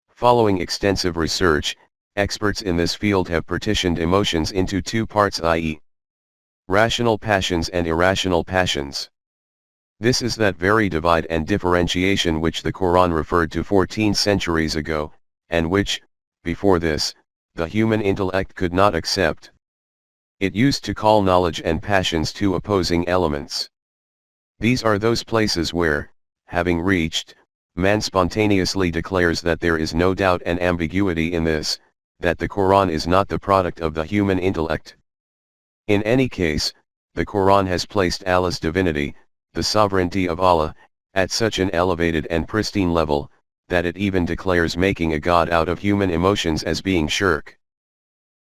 Following extensive research, experts in this field have partitioned emotions into two parts, i.e., rational passions and irrational passions. This is that very divide and differentiation which the Quran referred to 14 centuries ago, and which, before this, the human intellect could not accept. It used to call knowledge and passions two opposing elements. These are those places where, having reached, man spontaneously declares that there is no doubt and ambiguity in this, that the Quran is not the product of the human intellect. In any case, the Quran has placed Allah's divinity, the sovereignty of Allah, at such an elevated and pristine level, that it even declares making a God out of human emotions as being shirk.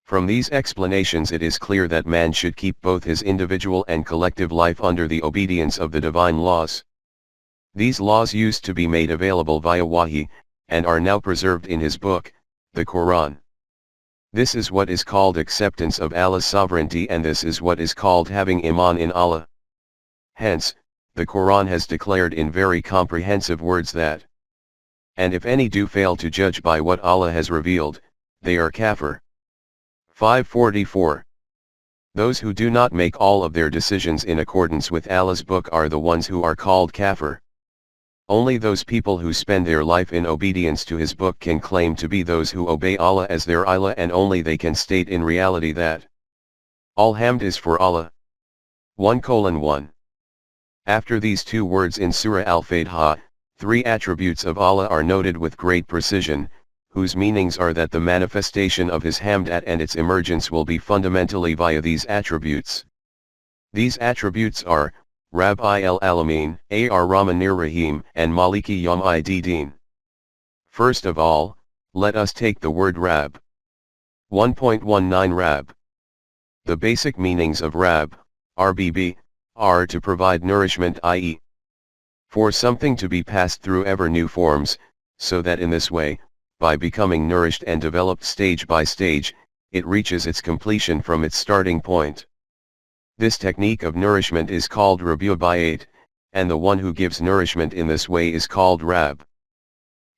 From these explanations it is clear that man should keep both his individual and collective life under the obedience of the divine laws. These laws used to be made available via wahi, and are now preserved in his book, the Quran. This is what is called acceptance of Allah's sovereignty, and this is what is called having iman in Allah. Hence, the Quran has declared in very comprehensive words that, "And if any do fail to judge by what Allah has revealed, they are kafir." 544. Those who do not make all of their decisions in accordance with Allah's book are the ones who are called kafir. Only those people who spend their life in obedience to his book can claim to be those who obey Allah as their ilah, and only they can state in reality that all hamd is for Allah. 1:1. After these two words in Surah Al-Fatiha, 3 attributes of Allah are noted with great precision, whose meanings are that the manifestation of his hamd and its emergence will be fundamentally via these attributes. These attributes are Rabbil Alamin, Ar-Rahmanir Rahim, and Maliki Yawm-Iddin. First of all, let us take the word Rab. 1.19 Rab. The basic meanings of Rab, RBB, are to provide nourishment, i.e., for something to be passed through ever new forms, so that in this way, by becoming nourished and developed stage by stage, it reaches its completion from its starting point. This technique of nourishment is called Rabi'at, and the one who gives nourishment in this way is called Rab.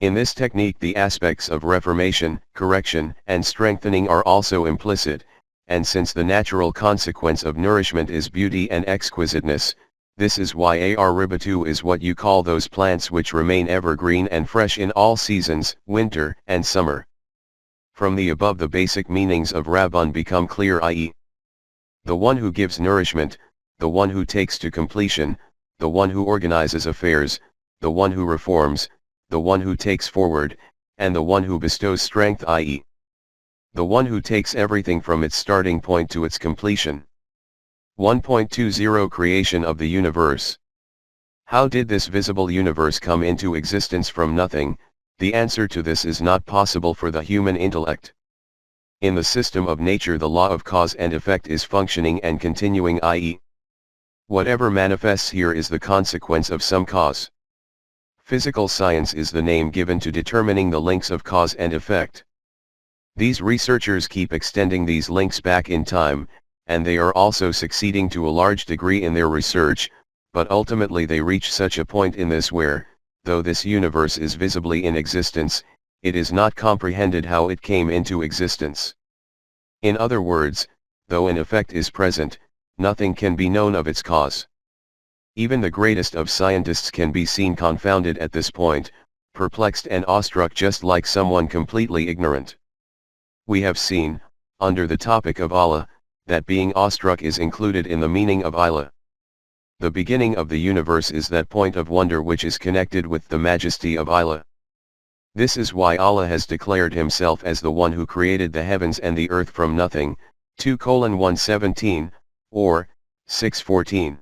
In this technique the aspects of reformation, correction, and strengthening are also implicit, and since the natural consequence of nourishment is beauty and exquisiteness, this is why Ar-Ribatu is what you call those plants which remain evergreen and fresh in all seasons, winter and summer. From the above the basic meanings of Rabbun become clear, i.e., the one who gives nourishment, the one who takes to completion, the one who organizes affairs, the one who reforms, the one who takes forward, and the one who bestows strength, i.e., the one who takes everything from its starting point to its completion. 1.20 Creation of the universe. How did this visible universe come into existence from nothing? The answer to this is not possible for the human intellect. In the system of nature the law of cause and effect is functioning and continuing, i.e., whatever manifests here is the consequence of some cause. Physical science is the name given to determining the links of cause and effect. These researchers keep extending these links back in time, and they are also succeeding to a large degree in their research, but ultimately they reach such a point in this where, though this universe is visibly in existence, it is not comprehended how it came into existence. In other words, though an effect is present, nothing can be known of its cause. Even the greatest of scientists can be seen confounded at this point, perplexed and awestruck just like someone completely ignorant. We have seen, under the topic of Allah, that being awestruck is included in the meaning of ilah. The beginning of the universe is that point of wonder which is connected with the majesty of ilah. This is why Allah has declared himself as the one who created the heavens and the earth from nothing, 2:117, or 6:14.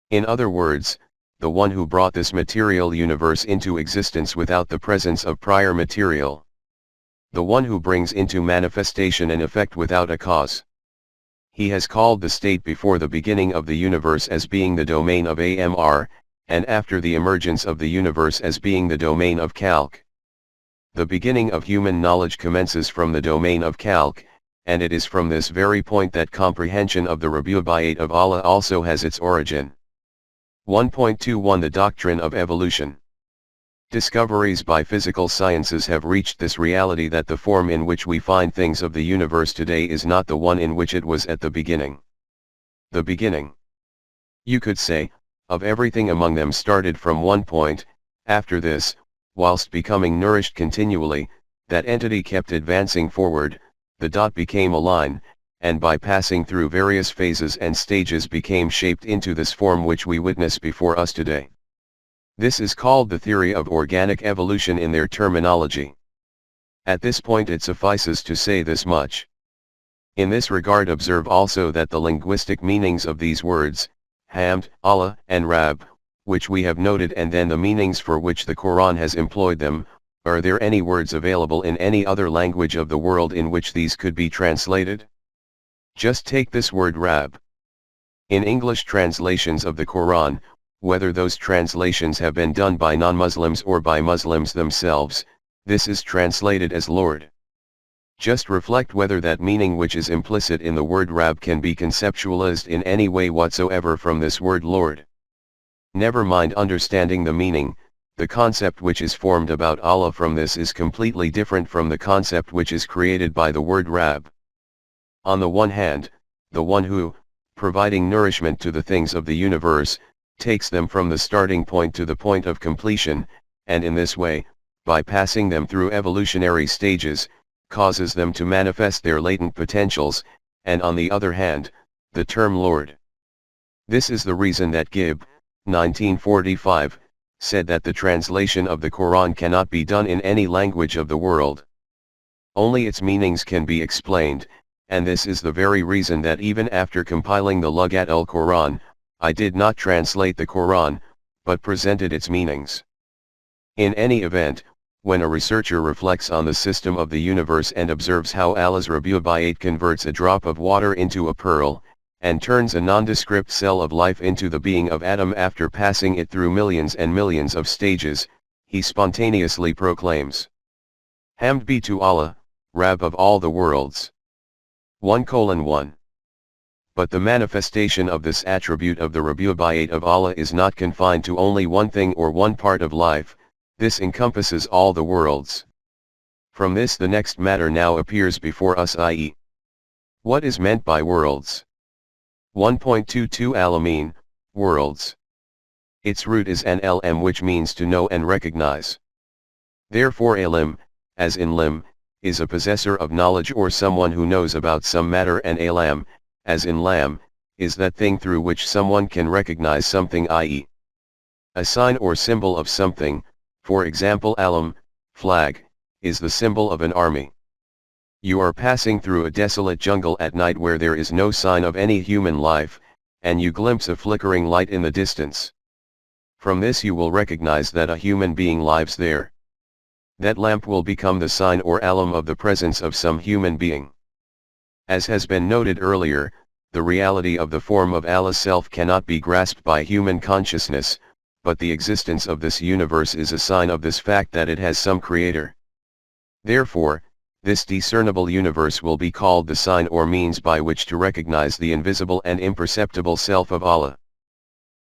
In other words, the one who brought this material universe into existence without the presence of prior material. The one who brings into manifestation an effect without a cause. He has called the state before the beginning of the universe as being the domain of Amr, and after the emergence of the universe as being the domain of Khalq. The beginning of human knowledge commences from the domain of Khalq, and it is from this very point that comprehension of the Rabi'at of Allah also has its origin. 1.21 The doctrine of evolution. Discoveries by physical sciences have reached this reality that the form in which we find things of the universe today is not the one in which it was at the beginning. The beginning, you could say, of everything among them started from one point. After this, whilst becoming nourished continually, that entity kept advancing forward, the dot became a line, and by passing through various phases and stages became shaped into this form which we witness before us today. This is called the theory of organic evolution in their terminology. At this point it suffices to say this much. In this regard observe also that the linguistic meanings of these words, Hamd, Allah, and Rab, which we have noted, and then the meanings for which the Quran has employed them, are there any words available in any other language of the world in which these could be translated? Just take this word Rab. In English translations of the Quran, whether those translations have been done by non-Muslims or by Muslims themselves, this is translated as Lord. Just reflect whether that meaning which is implicit in the word Rab can be conceptualized in any way whatsoever from this word Lord. Never mind understanding the meaning, the concept which is formed about Allah from this is completely different from the concept which is created by the word Rab. On the one hand, the one who, providing nourishment to the things of the universe, takes them from the starting point to the point of completion, and in this way, by passing them through evolutionary stages, causes them to manifest their latent potentials, and on the other hand, the term Lord. This is the reason that Gibb, 1945, said that the translation of the Quran cannot be done in any language of the world. Only its meanings can be explained, and this is the very reason that even after compiling the Lugat al-Quran, I did not translate the Quran, but presented its meanings. In any event, when a researcher reflects on the system of the universe and observes how Allah's Rabu'iyat converts a drop of water into a pearl, and turns a nondescript cell of life into the being of Adam after passing it through millions and millions of stages, he spontaneously proclaims, Hamd be to Allah, Rabb of all the worlds. 1:1. But the manifestation of this attribute of the Rabu'iyat of Allah is not confined to only one thing or one part of life, this encompasses all the worlds. From this the next matter now appears before us, i.e. what is meant by worlds? 1.22 Alamin, worlds. Its root is an lm, which means to know and recognize. Therefore alim, as in lim, is a possessor of knowledge or someone who knows about some matter, and alam, as in lam, is that thing through which someone can recognize something, i.e. a sign or symbol of something. For example, alam, flag, is the symbol of an army. You are passing through a desolate jungle at night where there is no sign of any human life, and you glimpse a flickering light in the distance. From this you will recognize that a human being lives there. That lamp will become the sign or alam of the presence of some human being. As has been noted earlier, the reality of the form of Allah's self cannot be grasped by human consciousness, but the existence of this universe is a sign of this fact that it has some creator. Therefore, this discernible universe will be called the sign or means by which to recognize the invisible and imperceptible self of Allah.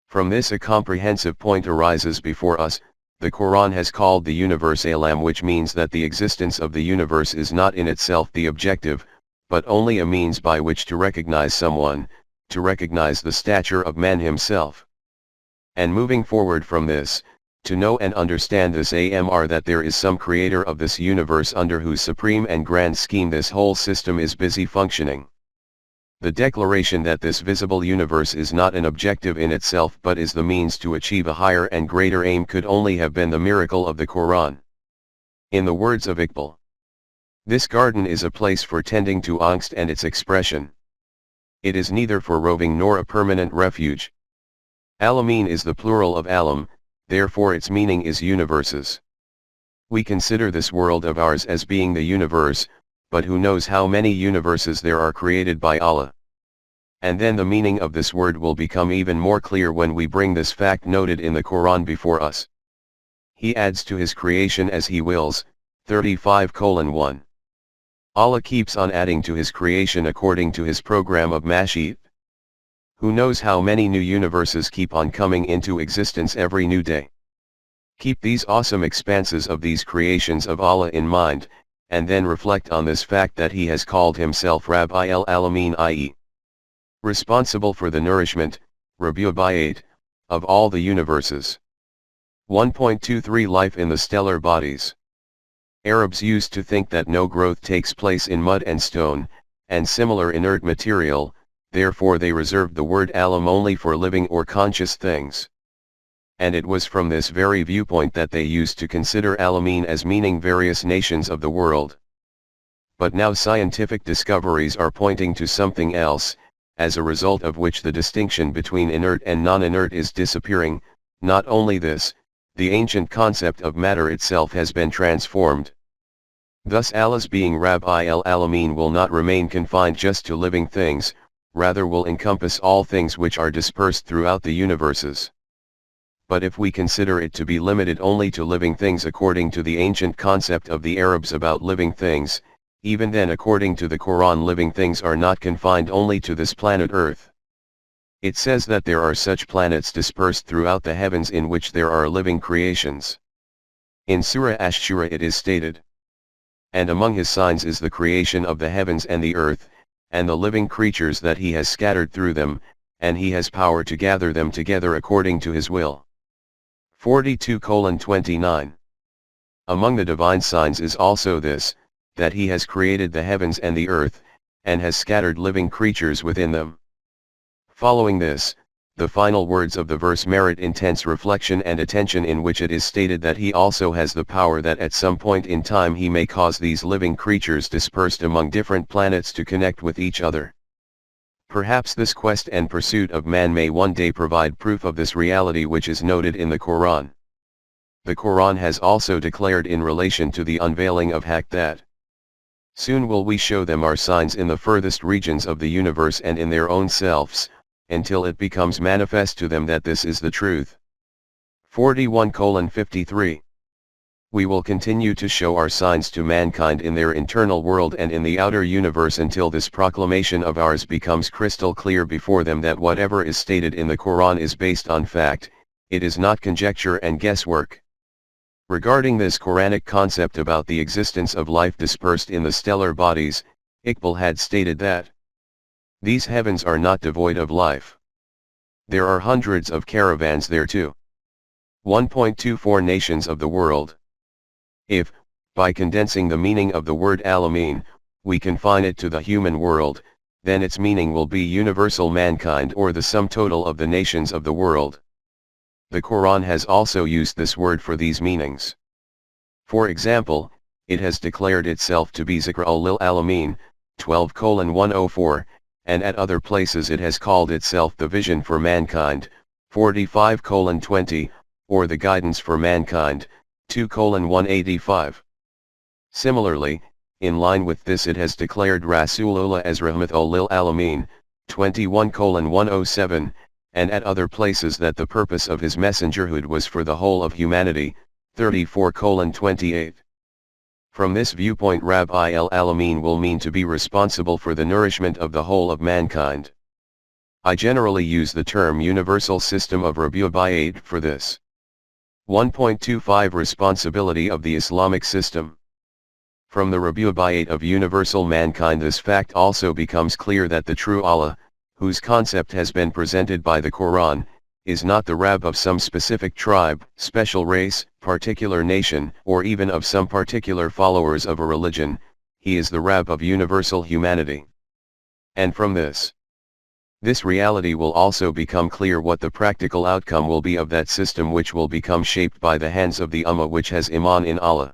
From this a comprehensive point arises before us. The Quran has called the universe alam, which means that the existence of the universe is not in itself the objective, but only a means by which to recognize someone, to recognize the stature of man himself. And moving forward from this, to know and understand this amr, that there is some creator of this universe under whose supreme and grand scheme this whole system is busy functioning. The declaration that this visible universe is not an objective in itself but is the means to achieve a higher and greater aim could only have been the miracle of the Quran. In the words of Iqbal, this garden is a place for tending to angst and its expression. It is neither for roving nor a permanent refuge. Alamin is the plural of alam, therefore its meaning is universes. We consider this world of ours as being the universe, but who knows how many universes there are created by Allah. And then the meaning of this word will become even more clear when we bring this fact noted in the Quran before us. He adds to his creation as he wills, 35:1. Allah keeps on adding to his creation according to his program of Mashi'at. Who knows how many new universes keep on coming into existence every new day. Keep these awesome expanses of these creations of Allah in mind, and then reflect on this fact that he has called himself Rabbi al-Alamin, i.e. responsible for the nourishment, Rabu'iyat, of all the universes. 1.23 Life in the stellar bodies. Arabs used to think that no growth takes place in mud and stone, and similar inert material, therefore they reserved the word alam only for living or conscious things. And it was from this very viewpoint that they used to consider alamin as meaning various nations of the world. But now scientific discoveries are pointing to something else, as a result of which the distinction between inert and non-inert is disappearing. Not only this, the ancient concept of matter itself has been transformed. Thus Allah's being Rabbi al-Alamin will not remain confined just to living things, rather will encompass all things which are dispersed throughout the universes. But if we consider it to be limited only to living things according to the ancient concept of the Arabs about living things, even then according to the Quran living things are not confined only to this planet Earth. It says that there are such planets dispersed throughout the heavens in which there are living creations. In Surah Ash-Shura it is stated, "And among his signs is the creation of the heavens and the earth, and the living creatures that he has scattered through them, and he has power to gather them together according to his will. 42:29. Among the divine signs is also this, that he has created the heavens and the earth, and has scattered living creatures within them. Following this, the final words of the verse merit intense reflection and attention, in which it is stated that he also has the power that at some point in time he may cause these living creatures dispersed among different planets to connect with each other. Perhaps this quest and pursuit of man may one day provide proof of this reality which is noted in the Quran. The Quran has also declared in relation to the unveiling of Haqq that soon will we show them our signs in the furthest regions of the universe and in their own selves, until it becomes manifest to them that this is the truth. 41:53. We will continue to show our signs to mankind in their internal world and in the outer universe until this proclamation of ours becomes crystal clear before them that whatever is stated in the Quran is based on fact, it is not conjecture and guesswork. Regarding this Quranic concept about the existence of life dispersed in the stellar bodies, Iqbal had stated that these heavens are not devoid of life. There are hundreds of caravans there too. 1.24 nations of the world. If, by condensing the meaning of the word Alamin, we confine it to the human world, then its meaning will be universal mankind or the sum total of the nations of the world. The Quran has also used this word for these meanings. For example, it has declared itself to be Zikrul lil Alamin, 12:104, and at other places it has called itself the vision for mankind, 45:20, or the guidance for mankind, 2:185. Similarly, in line with this it has declared Rasool as Rahmatul lil Alamin, 21:107, and at other places that the purpose of his messengerhood was for the whole of humanity, 34:28. From this viewpoint Rabbi al-Alamin will mean to be responsible for the nourishment of the whole of mankind. I generally use the term universal system of Rabi'ah for this. 1.25 Responsibility of the Islamic system. From the Rabi'ah of universal mankind this fact also becomes clear that the true Allah, whose concept has been presented by the Quran, is not the Rab of some specific tribe, special race, particular nation, or even of some particular followers of a religion, he is the Rab of universal humanity. And from this reality will also become clear what the practical outcome will be of that system which will become shaped by the hands of the Ummah which has Iman in Allah.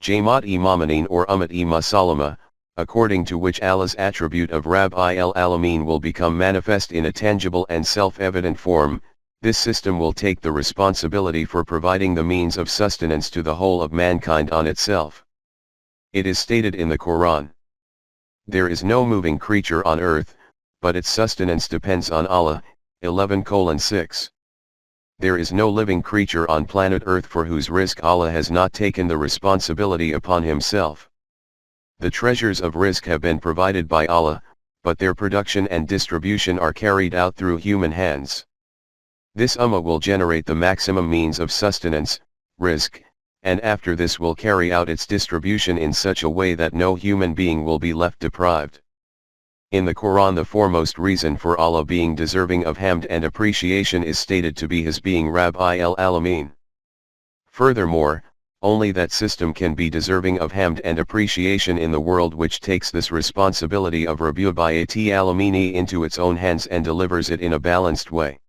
Jamaat-e-Mu'minin or Ummat-e-Musallama, according to which Allah's attribute of Rabbi al-Alamin will become manifest in a tangible and self-evident form. This system will take the responsibility for providing the means of sustenance to the whole of mankind on itself. It is stated in the Quran, there is no moving creature on earth, but its sustenance depends on Allah, 11:6. There is no living creature on planet earth for whose rizq Allah has not taken the responsibility upon himself. The treasures of rizq have been provided by Allah, but their production and distribution are carried out through human hands. This ummah will generate the maximum means of sustenance, rizq, and after this will carry out its distribution in such a way that no human being will be left deprived. In the Quran the foremost reason for Allah being deserving of hamd and appreciation is stated to be his being Rabbi al-Alamin. Furthermore, only that system can be deserving of hamd and appreciation in the world which takes this responsibility of Rabi'ah al-Alamini into its own hands and delivers it in a balanced way.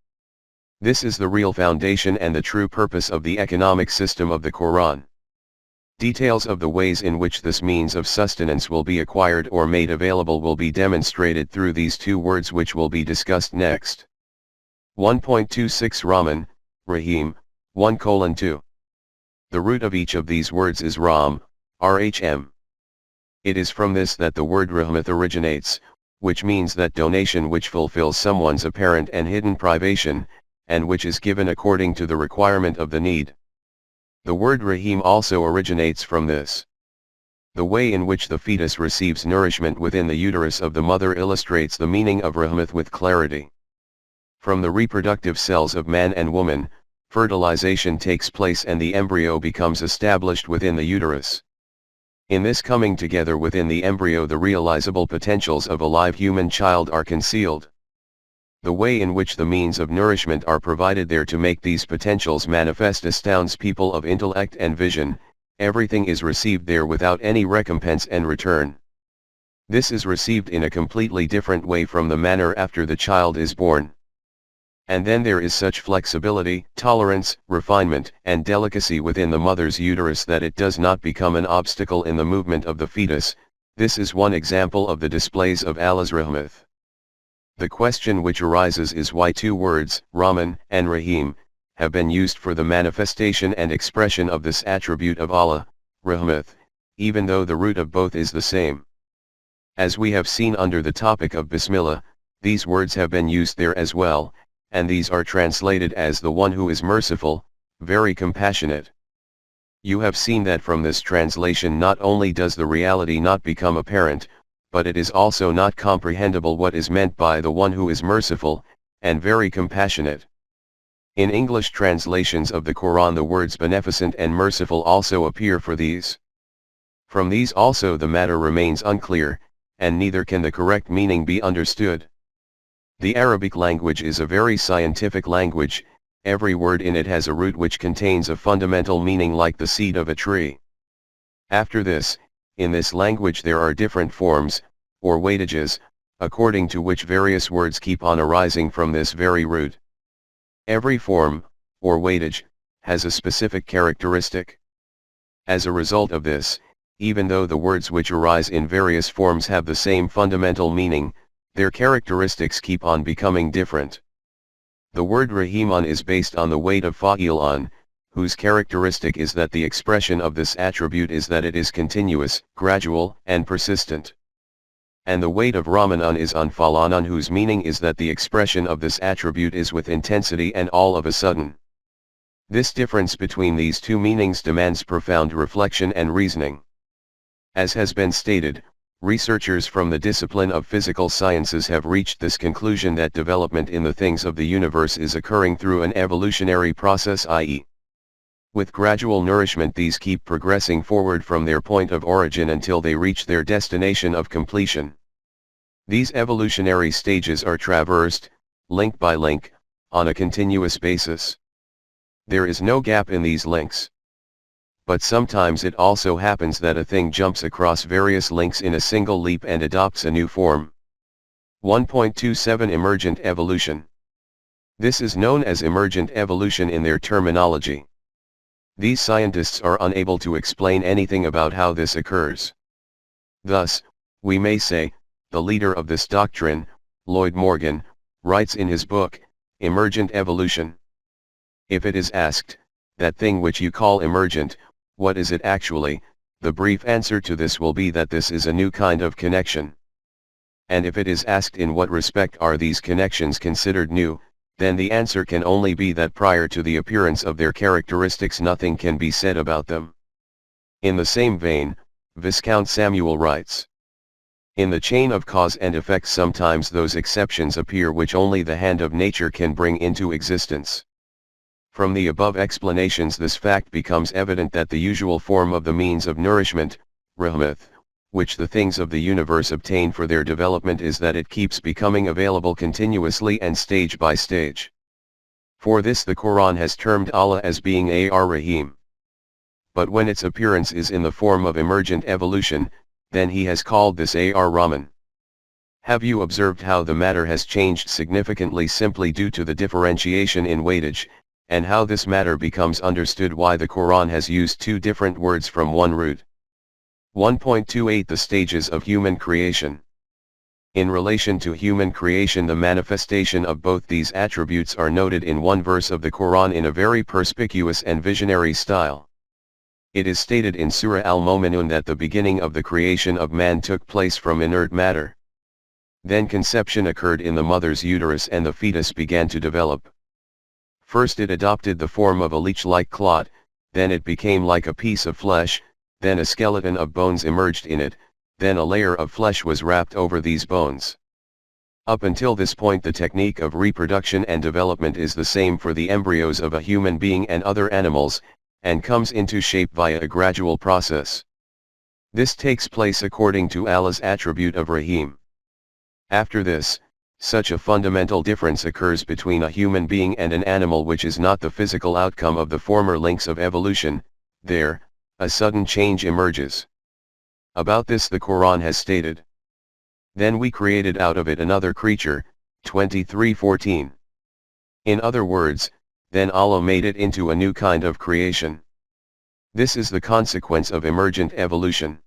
This is the real foundation and the true purpose of the economic system of the Quran. Details of the ways in which this means of sustenance will be acquired or made available will be demonstrated through these two words which will be discussed next. 1.26 Rahman, Rahim, 1:2. The root of each of these words is Ram, Rhm. It is from this that the word Rahmath originates, which means that donation which fulfills someone's apparent and hidden privation, and which is given according to the requirement of the need. The word Rahim also originates from this. The way in which the fetus receives nourishment within the uterus of the mother illustrates the meaning of Rahmath with clarity. From the reproductive cells of man and woman, fertilization takes place and the embryo becomes established within the uterus. In this coming together within the embryo the realizable potentials of a live human child are concealed. The way in which the means of nourishment are provided there to make these potentials manifest astounds people of intellect and vision. Everything is received there without any recompense and return. This is received in a completely different way from the manner after the child is born. And then there is such flexibility, tolerance, refinement, and delicacy within the mother's uterus that it does not become an obstacle in the movement of the fetus. This is one example of the displays of Allah's rahmat. The question which arises is why two words, Rahman and Rahim, have been used for the manifestation and expression of this attribute of Allah, rahmat, even though the root of both is the same. As we have seen under the topic of Bismillah, these words have been used there as well, and these are translated as the one who is merciful, very compassionate. You have seen that from this translation not only does the reality not become apparent, but it is also not comprehensible what is meant by the one who is merciful, and very compassionate. In English translations of the Quran the words beneficent and merciful also appear for these. From these also the matter remains unclear, and neither can the correct meaning be understood. The Arabic language is a very scientific language. Every word in it has a root which contains a fundamental meaning like the seed of a tree. After this, in this language there are different forms, or weightages, according to which various words keep on arising from this very root. Every form, or weightage, has a specific characteristic. As a result of this, even though the words which arise in various forms have the same fundamental meaning, their characteristics keep on becoming different. The word Rahiman is based on the weight of Fa'ilan, whose characteristic is that the expression of this attribute is that it is continuous, gradual, and persistent. And the weight of Ramanan is on Falanan, whose meaning is that the expression of this attribute is with intensity and all of a sudden. This difference between these two meanings demands profound reflection and reasoning. As has been stated, researchers from the discipline of physical sciences have reached this conclusion that development in the things of the universe is occurring through an evolutionary process, i.e., with gradual nourishment these keep progressing forward from their point of origin until they reach their destination of completion. These evolutionary stages are traversed, link by link, on a continuous basis. There is no gap in these links. But sometimes it also happens that a thing jumps across various links in a single leap and adopts a new form. 1.27 Emergent evolution. This is known as emergent evolution in their terminology. These scientists are unable to explain anything about how this occurs. Thus, we may say, the leader of this doctrine, Lloyd Morgan, writes in his book, Emergent Evolution. If it is asked, that thing which you call emergent, what is it actually? The brief answer to this will be that this is a new kind of connection. And if it is asked in what respect are these connections considered new, then the answer can only be that prior to the appearance of their characteristics nothing can be said about them. In the same vein, Viscount Samuel writes, in the chain of cause and effect sometimes those exceptions appear which only the hand of nature can bring into existence. From the above explanations this fact becomes evident that the usual form of the means of nourishment, rahmat, which the things of the universe obtain for their development is that it keeps becoming available continuously and stage by stage. For this the Quran has termed Allah as being Ar-Rahim. But when its appearance is in the form of emergent evolution, then he has called this Ar-Rahman. Have you observed how the matter has changed significantly simply due to the differentiation in weightage, and how this matter becomes understood why the Quran has used two different words from one root? 1.28 The stages of human creation. In relation to human creation the manifestation of both these attributes are noted in one verse of the Quran in a very perspicuous and visionary style. It is stated in Sura Al-Mu'minun that the beginning of the creation of man took place from inert matter. Then conception occurred in the mother's uterus and the fetus began to develop. First it adopted the form of a leech-like clot, then it became like a piece of flesh, then a skeleton of bones emerged in it, then a layer of flesh was wrapped over these bones. Up until this point the technique of reproduction and development is the same for the embryos of a human being and other animals, and comes into shape via a gradual process. This takes place according to Allah's attribute of Rahim. After this, Such a fundamental difference occurs between a human being and an animal, which is not the physical outcome of the former links of evolution. There, a sudden change emerges. About this the Quran has stated, "Then we created out of it another creature," 23:14. In other words, then Allah made it into a new kind of creation. This is the consequence of emergent evolution.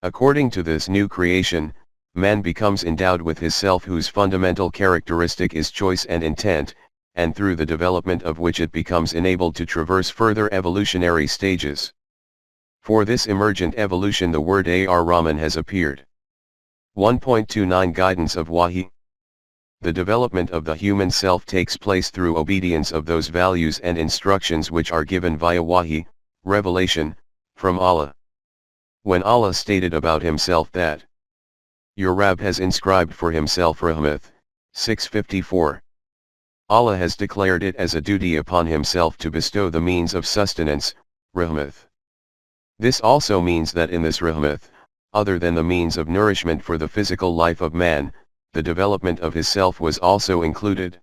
According to this new creation, man becomes endowed with his self, whose fundamental characteristic is choice and intent, and through the development of which it becomes enabled to traverse further evolutionary stages. For this emergent evolution the word Ar-Rahman has appeared. 1.29 Guidance of Wahi. The development of the human self takes place through obedience of those values and instructions which are given via Wahi, revelation, from Allah. When Allah stated about himself that your Rabb has inscribed for himself Rahmath, 6:54. Allah has declared it as a duty upon himself to bestow the means of sustenance, Rahmath. This also means that in this Rahmath, other than the means of nourishment for the physical life of man, the development of his self was also included.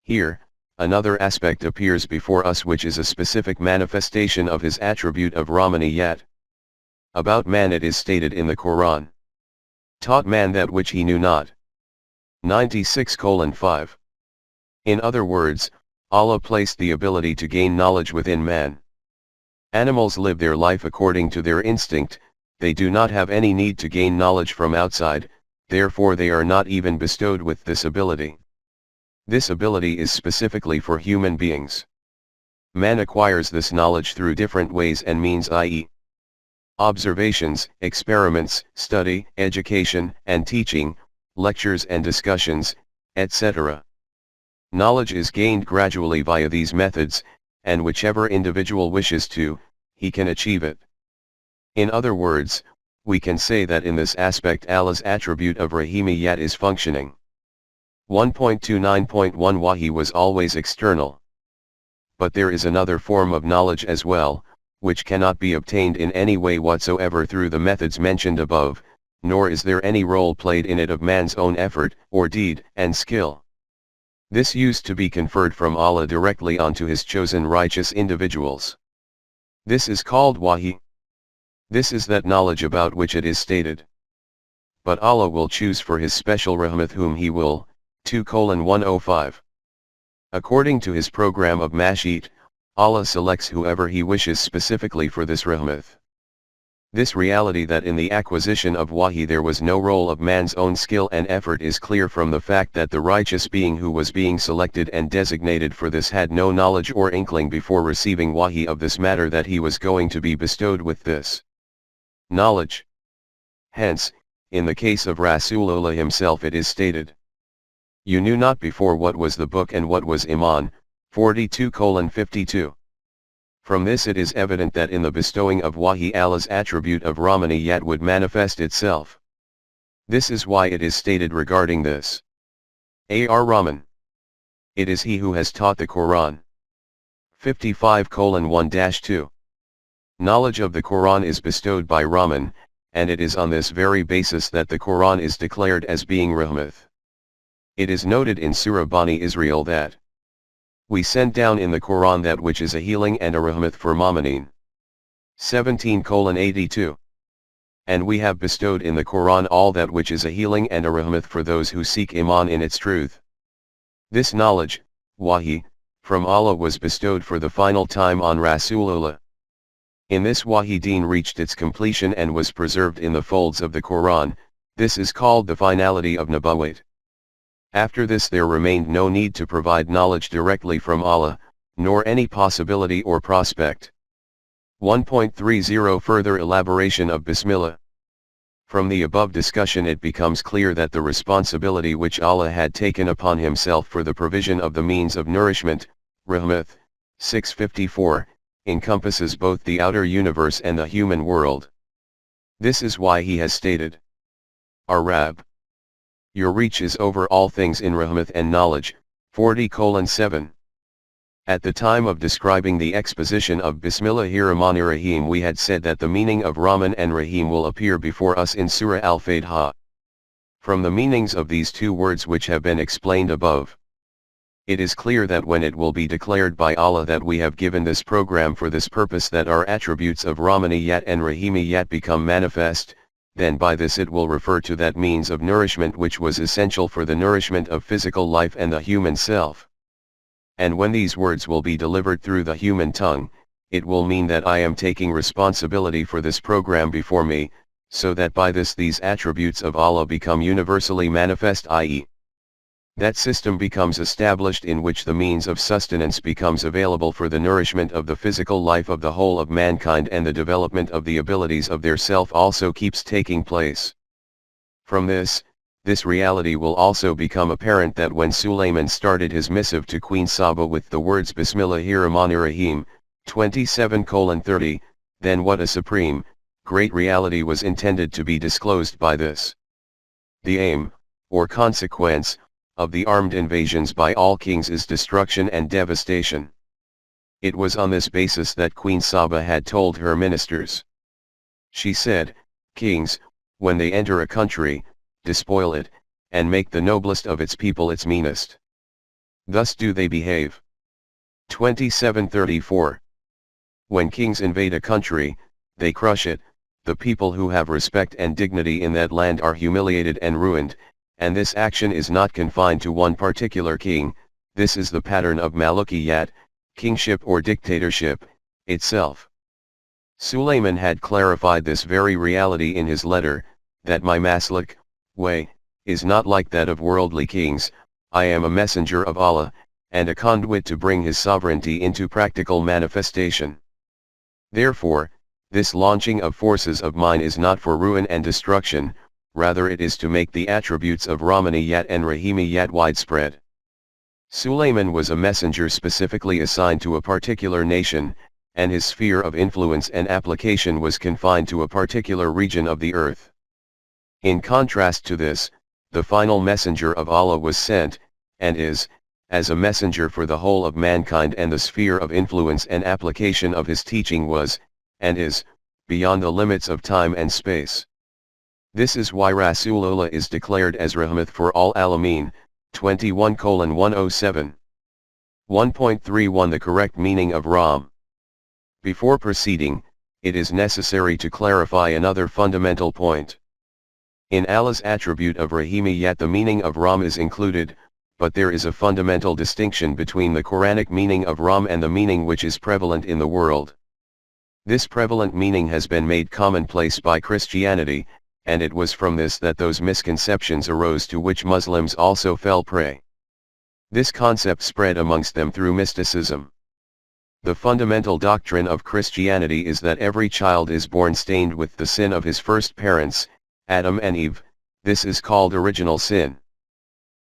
Here, another aspect appears before us, which is a specific manifestation of his attribute of Rahmaniyat. About man it is stated in the Quran, "Taught man that which he knew not." 96:5. In other words, Allah placed the ability to gain knowledge within man. Animals live their life according to their instinct, they do not have any need to gain knowledge from outside, therefore they are not even bestowed with this ability. This ability is specifically for human beings. Man acquires this knowledge through different ways and means, i.e., observations, experiments, study, education and teaching, lectures and discussions, etc. Knowledge is gained gradually via these methods, and whichever individual wishes to, he can achieve it. In other words, we can say that in this aspect Allah's attribute of Rahimiyat is functioning. 1.29.1 Wahi was always external. But there is another form of knowledge as well, which cannot be obtained in any way whatsoever through the methods mentioned above, nor is there any role played in it of man's own effort, or deed, and skill. This used to be conferred from Allah directly onto his chosen righteous individuals. This is called Wahi. This is that knowledge about which it is stated, "But Allah will choose for his special rahmath whom he will," 2:105. According to his program of Mashi'at, Allah selects whoever he wishes specifically for this rahmath. This reality that in the acquisition of Wahi there was no role of man's own skill and effort is clear from the fact that the righteous being who was being selected and designated for this had no knowledge or inkling before receiving Wahi of this matter that he was going to be bestowed with this knowledge. Hence, in the case of Rasulullah himself it is stated, "You knew not before what was the book and what was Iman," 42:52. From this it is evident that in the bestowing of Wahi Allah's attribute of Rahmaniyat would manifest itself. This is why it is stated regarding this, Ar-Rahman. It is he who has taught the Quran. 55:1-2. Knowledge of the Quran is bestowed by Rahman, and it is on this very basis that the Quran is declared as being Rahmath. It is noted in Sura Bani Israel that we sent down in the Quran that which is a healing and a rahmath for Mu'mineen. 17:82. And we have bestowed in the Quran all that which is a healing and a rahmath for those who seek Iman in its truth. This knowledge, Wahi, from Allah was bestowed for the final time on Rasulullah. In this Wahi Deen reached its completion and was preserved in the folds of the Quran. This is called the finality of Nubuwwat. After this there remained no need to provide knowledge directly from Allah, nor any possibility or prospect. 1.30 Further elaboration of Bismillah. From the above discussion it becomes clear that the responsibility which Allah had taken upon himself for the provision of the means of nourishment, Rahmath, 6:54, encompasses both the outer universe and the human world. This is why he has stated, "Our Rabb, your reach is over all things in rahmath and knowledge," 40:7. At the time of describing the exposition of Bismillahir-Rahmanir-Rahim we had said that the meaning of Rahman and Rahim will appear before us in Surah Al-Fatiha. From the meanings of these two words which have been explained above, it is clear that when it will be declared by Allah that we have given this program for this purpose, that our attributes of Rahmaniyat and Rahimiyat become manifest, then by this it will refer to that means of nourishment which was essential for the nourishment of physical life and the human self. And when these words will be delivered through the human tongue, it will mean that I am taking responsibility for this program before me, so that by this these attributes of Allah become universally manifest, i.e., that system becomes established in which the means of sustenance becomes available for the nourishment of the physical life of the whole of mankind, and the development of the abilities of their self also keeps taking place. From this reality will also become apparent that when Sulaiman started his missive to Queen Saba with the words Bismillahirrahmanirrahim, 27:30, then what a supreme, great reality was intended to be disclosed by this. The aim, or consequence, of the armed invasions by all kings is destruction and devastation. It was on this basis that Queen Saba had told her ministers. She said, "Kings, when they enter a country, despoil it, and make the noblest of its people its meanest." Thus do they behave. 27:34. When kings invade a country, they crush it, the people who have respect and dignity in that land are humiliated and ruined, and this action is not confined to one particular king. This is the pattern of Malukiyat, kingship or dictatorship, itself. Sulaiman had clarified this very reality in his letter, that my masluk, way, is not like that of worldly kings. I am a messenger of Allah, and a conduit to bring his sovereignty into practical manifestation. Therefore, this launching of forces of mine is not for ruin and destruction, rather it is to make the attributes of Rahmaniyat and Rahimiyat widespread. Sulaiman was a messenger specifically assigned to a particular nation, and his sphere of influence and application was confined to a particular region of the earth. In contrast to this, the final messenger of Allah was sent, and is, as a messenger for the whole of mankind, and the sphere of influence and application of his teaching was, and is, beyond the limits of time and space. This is why Rasulullah is declared as Rahmat for all Alameen, 21:107. 1.31 The correct meaning of Ram. Before proceeding, it is necessary to clarify another fundamental point. In Allah's attribute of Rahimiyat the meaning of Ram is included, but there is a fundamental distinction between the Quranic meaning of Ram and the meaning which is prevalent in the world. This prevalent meaning has been made commonplace by Christianity, and it was from this that those misconceptions arose to which Muslims also fell prey. This concept spread amongst them through mysticism. The fundamental doctrine of Christianity is that every child is born stained with the sin of his first parents, Adam and Eve. This is called original sin.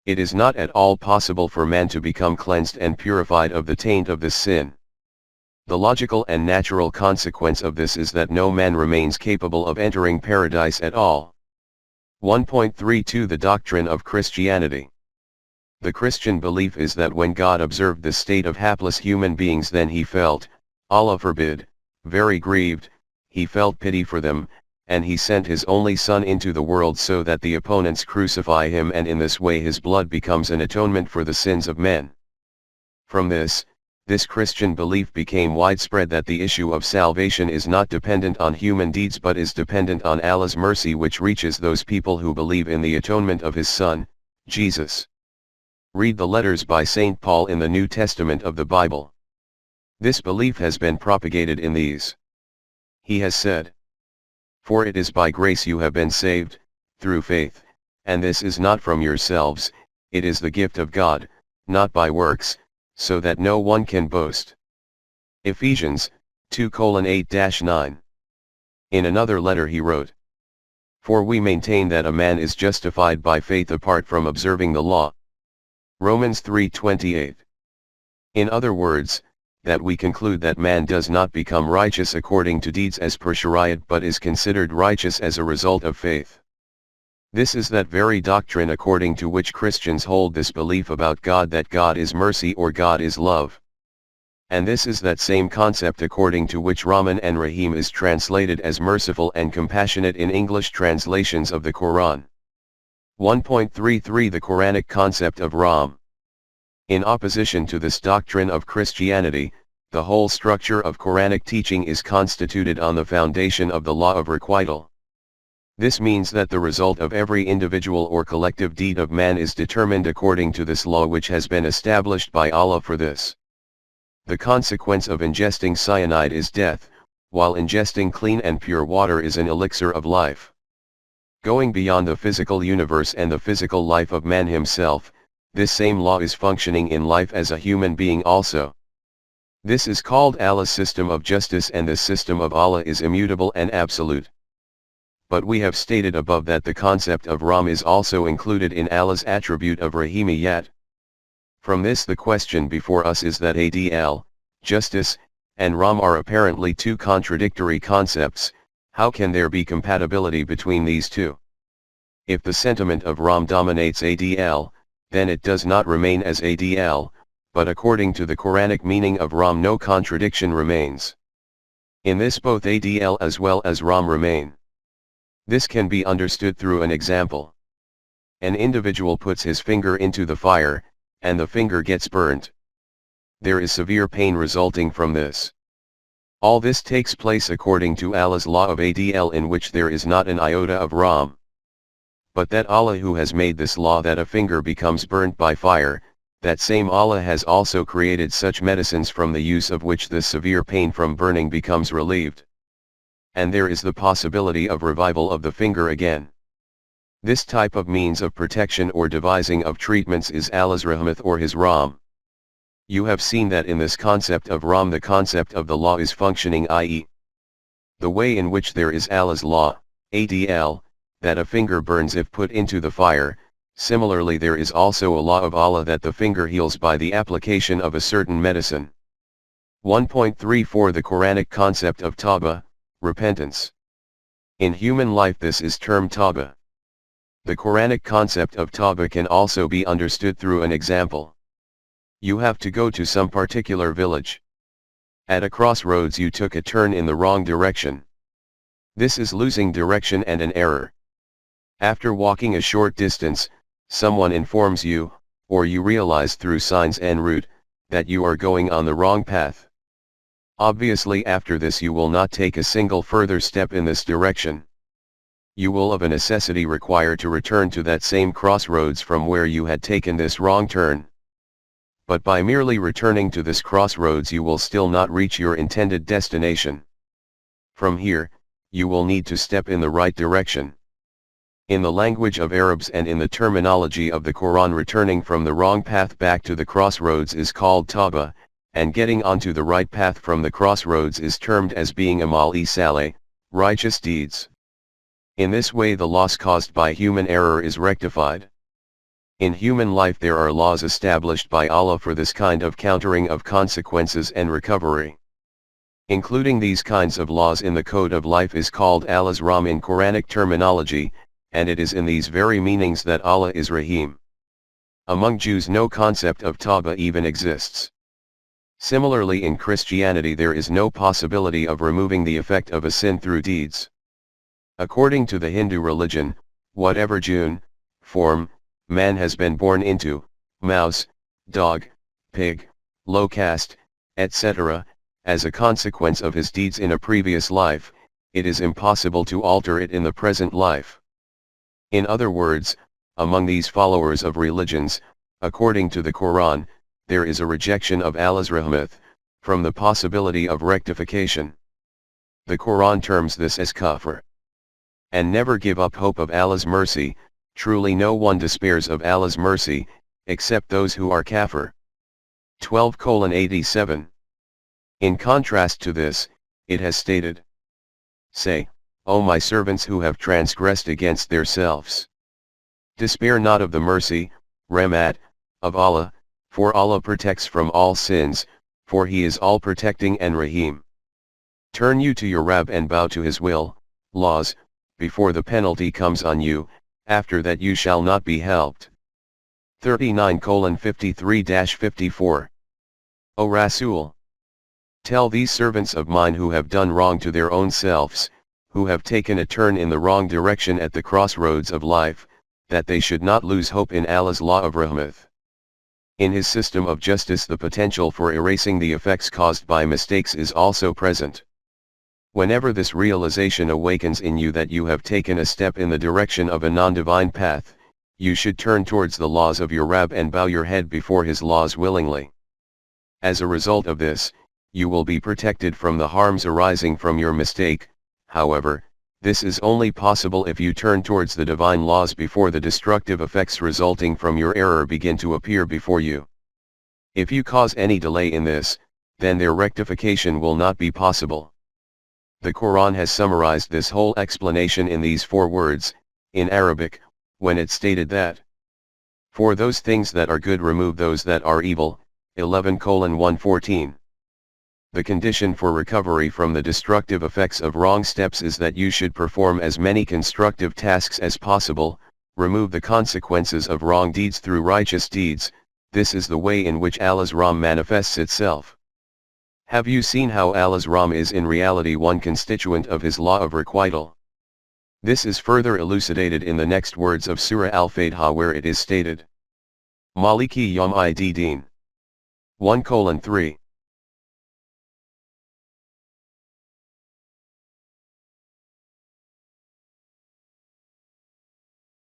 It is not at all possible for man to become cleansed and purified of the taint of this sin. The logical and natural consequence of this is that no man remains capable of entering paradise at all. 1.32 The doctrine of Christianity. The Christian belief is that when God observed the state of hapless human beings, then he felt, Allah forbid, very grieved, he felt pity for them, and he sent his only Son into the world so that the opponents crucify him, and in this way his blood becomes an atonement for the sins of men. From this Christian belief became widespread that the issue of salvation is not dependent on human deeds but is dependent on Allah's mercy, which reaches those people who believe in the atonement of his Son, Jesus. Read the letters by St. Paul in the New Testament of the Bible. This belief has been propagated in these. He has said, "For it is by grace you have been saved, through faith, and this is not from yourselves, it is the gift of God, not by works, so that no one can boast." Ephesians 2:8-9. In another letter he wrote, "For we maintain that a man is justified by faith apart from observing the law." Romans 3:28. In other words, that we conclude that man does not become righteous according to deeds as per Shariat but is considered righteous as a result of faith. This is that very doctrine according to which Christians hold this belief about God, that God is mercy or God is love. And this is that same concept according to which Rahman and Rahim is translated as merciful and compassionate in English translations of the Quran. 1.33 The Quranic concept of Ram. In opposition to this doctrine of Christianity, the whole structure of Quranic teaching is constituted on the foundation of the law of requital. This means that the result of every individual or collective deed of man is determined according to this law which has been established by Allah for this. The consequence of ingesting cyanide is death, while ingesting clean and pure water is an elixir of life. Going beyond the physical universe and the physical life of man himself, this same law is functioning in life as a human being also. This is called Allah's system of justice, and this system of Allah is immutable and absolute. But we have stated above that the concept of Ram is also included in Allah's attribute of Rahimiyat. From this, the question before us is that Adl, justice, and Ram are apparently two contradictory concepts. How can there be compatibility between these two? If the sentiment of Ram dominates Adl, then it does not remain as Adl, but according to the Quranic meaning of Ram no contradiction remains. In this both Adl as well as Ram remain. This can be understood through an example. An individual puts his finger into the fire, and the finger gets burnt. There is severe pain resulting from this. All this takes place according to Allah's law of Adl, in which there is not an iota of Ram. But that Allah who has made this law that a finger becomes burnt by fire, that same Allah has also created such medicines from the use of which the severe pain from burning becomes relieved. And there is the possibility of revival of the finger again. This type of means of protection or devising of treatments is Allah's Rahmat or His Ram. You have seen that in this concept of Ram the concept of the law is functioning, i.e. the way in which there is Allah's law, Adl, that a finger burns if put into the fire. Similarly there is also a law of Allah that the finger heals by the application of a certain medicine. 1.34 The Quranic concept of Tawbah, repentance. In human life this is termed Tawbah. The Quranic concept of Tawbah can also be understood through an example. You have to go to some particular village. At a crossroads you took a turn in the wrong direction. This is losing direction and an error. After walking a short distance, someone informs you, or you realize through signs en route, that you are going on the wrong path. Obviously after this you will not take a single further step in this direction. You will of a necessity require to return to that same crossroads from where you had taken this wrong turn. But by merely returning to this crossroads you will still not reach your intended destination. From here, you will need to step in the right direction. In the language of Arabs and in the terminology of the Quran, returning from the wrong path back to the crossroads is called Tawbah, and getting onto the right path from the crossroads is termed as being Amal-e Saleh, righteous deeds. In this way the loss caused by human error is rectified. In human life there are laws established by Allah for this kind of countering of consequences and recovery. Including these kinds of laws in the code of life is called Allah's Ram in Quranic terminology, and it is in these very meanings that Allah is Rahim. Among Jews no concept of Tawbah even exists. Similarly in Christianity there is no possibility of removing the effect of a sin through deeds. According to the Hindu religion, whatever June, form, man has been born into, mouse, dog, pig, low caste, etc., as a consequence of his deeds in a previous life, it is impossible to alter it in the present life. In other words, among these followers of religions, according to the Quran, there is a rejection of Allah's rahmat, from the possibility of rectification. The Quran terms this as kafir. And never give up hope of Allah's mercy. Truly no one despairs of Allah's mercy, except those who are kafir. 12:87. In contrast to this, it has stated, "Say, O my servants who have transgressed against theirselves, despair not of the mercy, rahmat, of Allah, for Allah protects from all sins, for He is all-protecting and Rahim. Turn you to your Rabb and bow to His will, laws, before the penalty comes on you, after that you shall not be helped." 39:53-54. O Rasool, tell these servants of mine who have done wrong to their own selves, who have taken a turn in the wrong direction at the crossroads of life, that they should not lose hope in Allah's law of rahmath. In his system of justice the potential for erasing the effects caused by mistakes is also present. Whenever this realization awakens in you that you have taken a step in the direction of a non-divine path, you should turn towards the laws of your Rabb and bow your head before his laws willingly. As a result of this, you will be protected from the harms arising from your mistake. However, this is only possible if you turn towards the divine laws before the destructive effects resulting from your error begin to appear before you. If you cause any delay in this, then their rectification will not be possible. The Quran has summarized this whole explanation in these 4 words, in Arabic, when it stated that, "For those things that are good remove those that are evil," 11:114. The condition for recovery from the destructive effects of wrong steps is that you should perform as many constructive tasks as possible, remove the consequences of wrong deeds through righteous deeds. This is the way in which Allah's Ram manifests itself. Have you seen how Allah's Ram is in reality one constituent of his law of requital? This is further elucidated in the next words of Surah Al-Fatiha, where it is stated, Maliki Yawm Din. 1:3.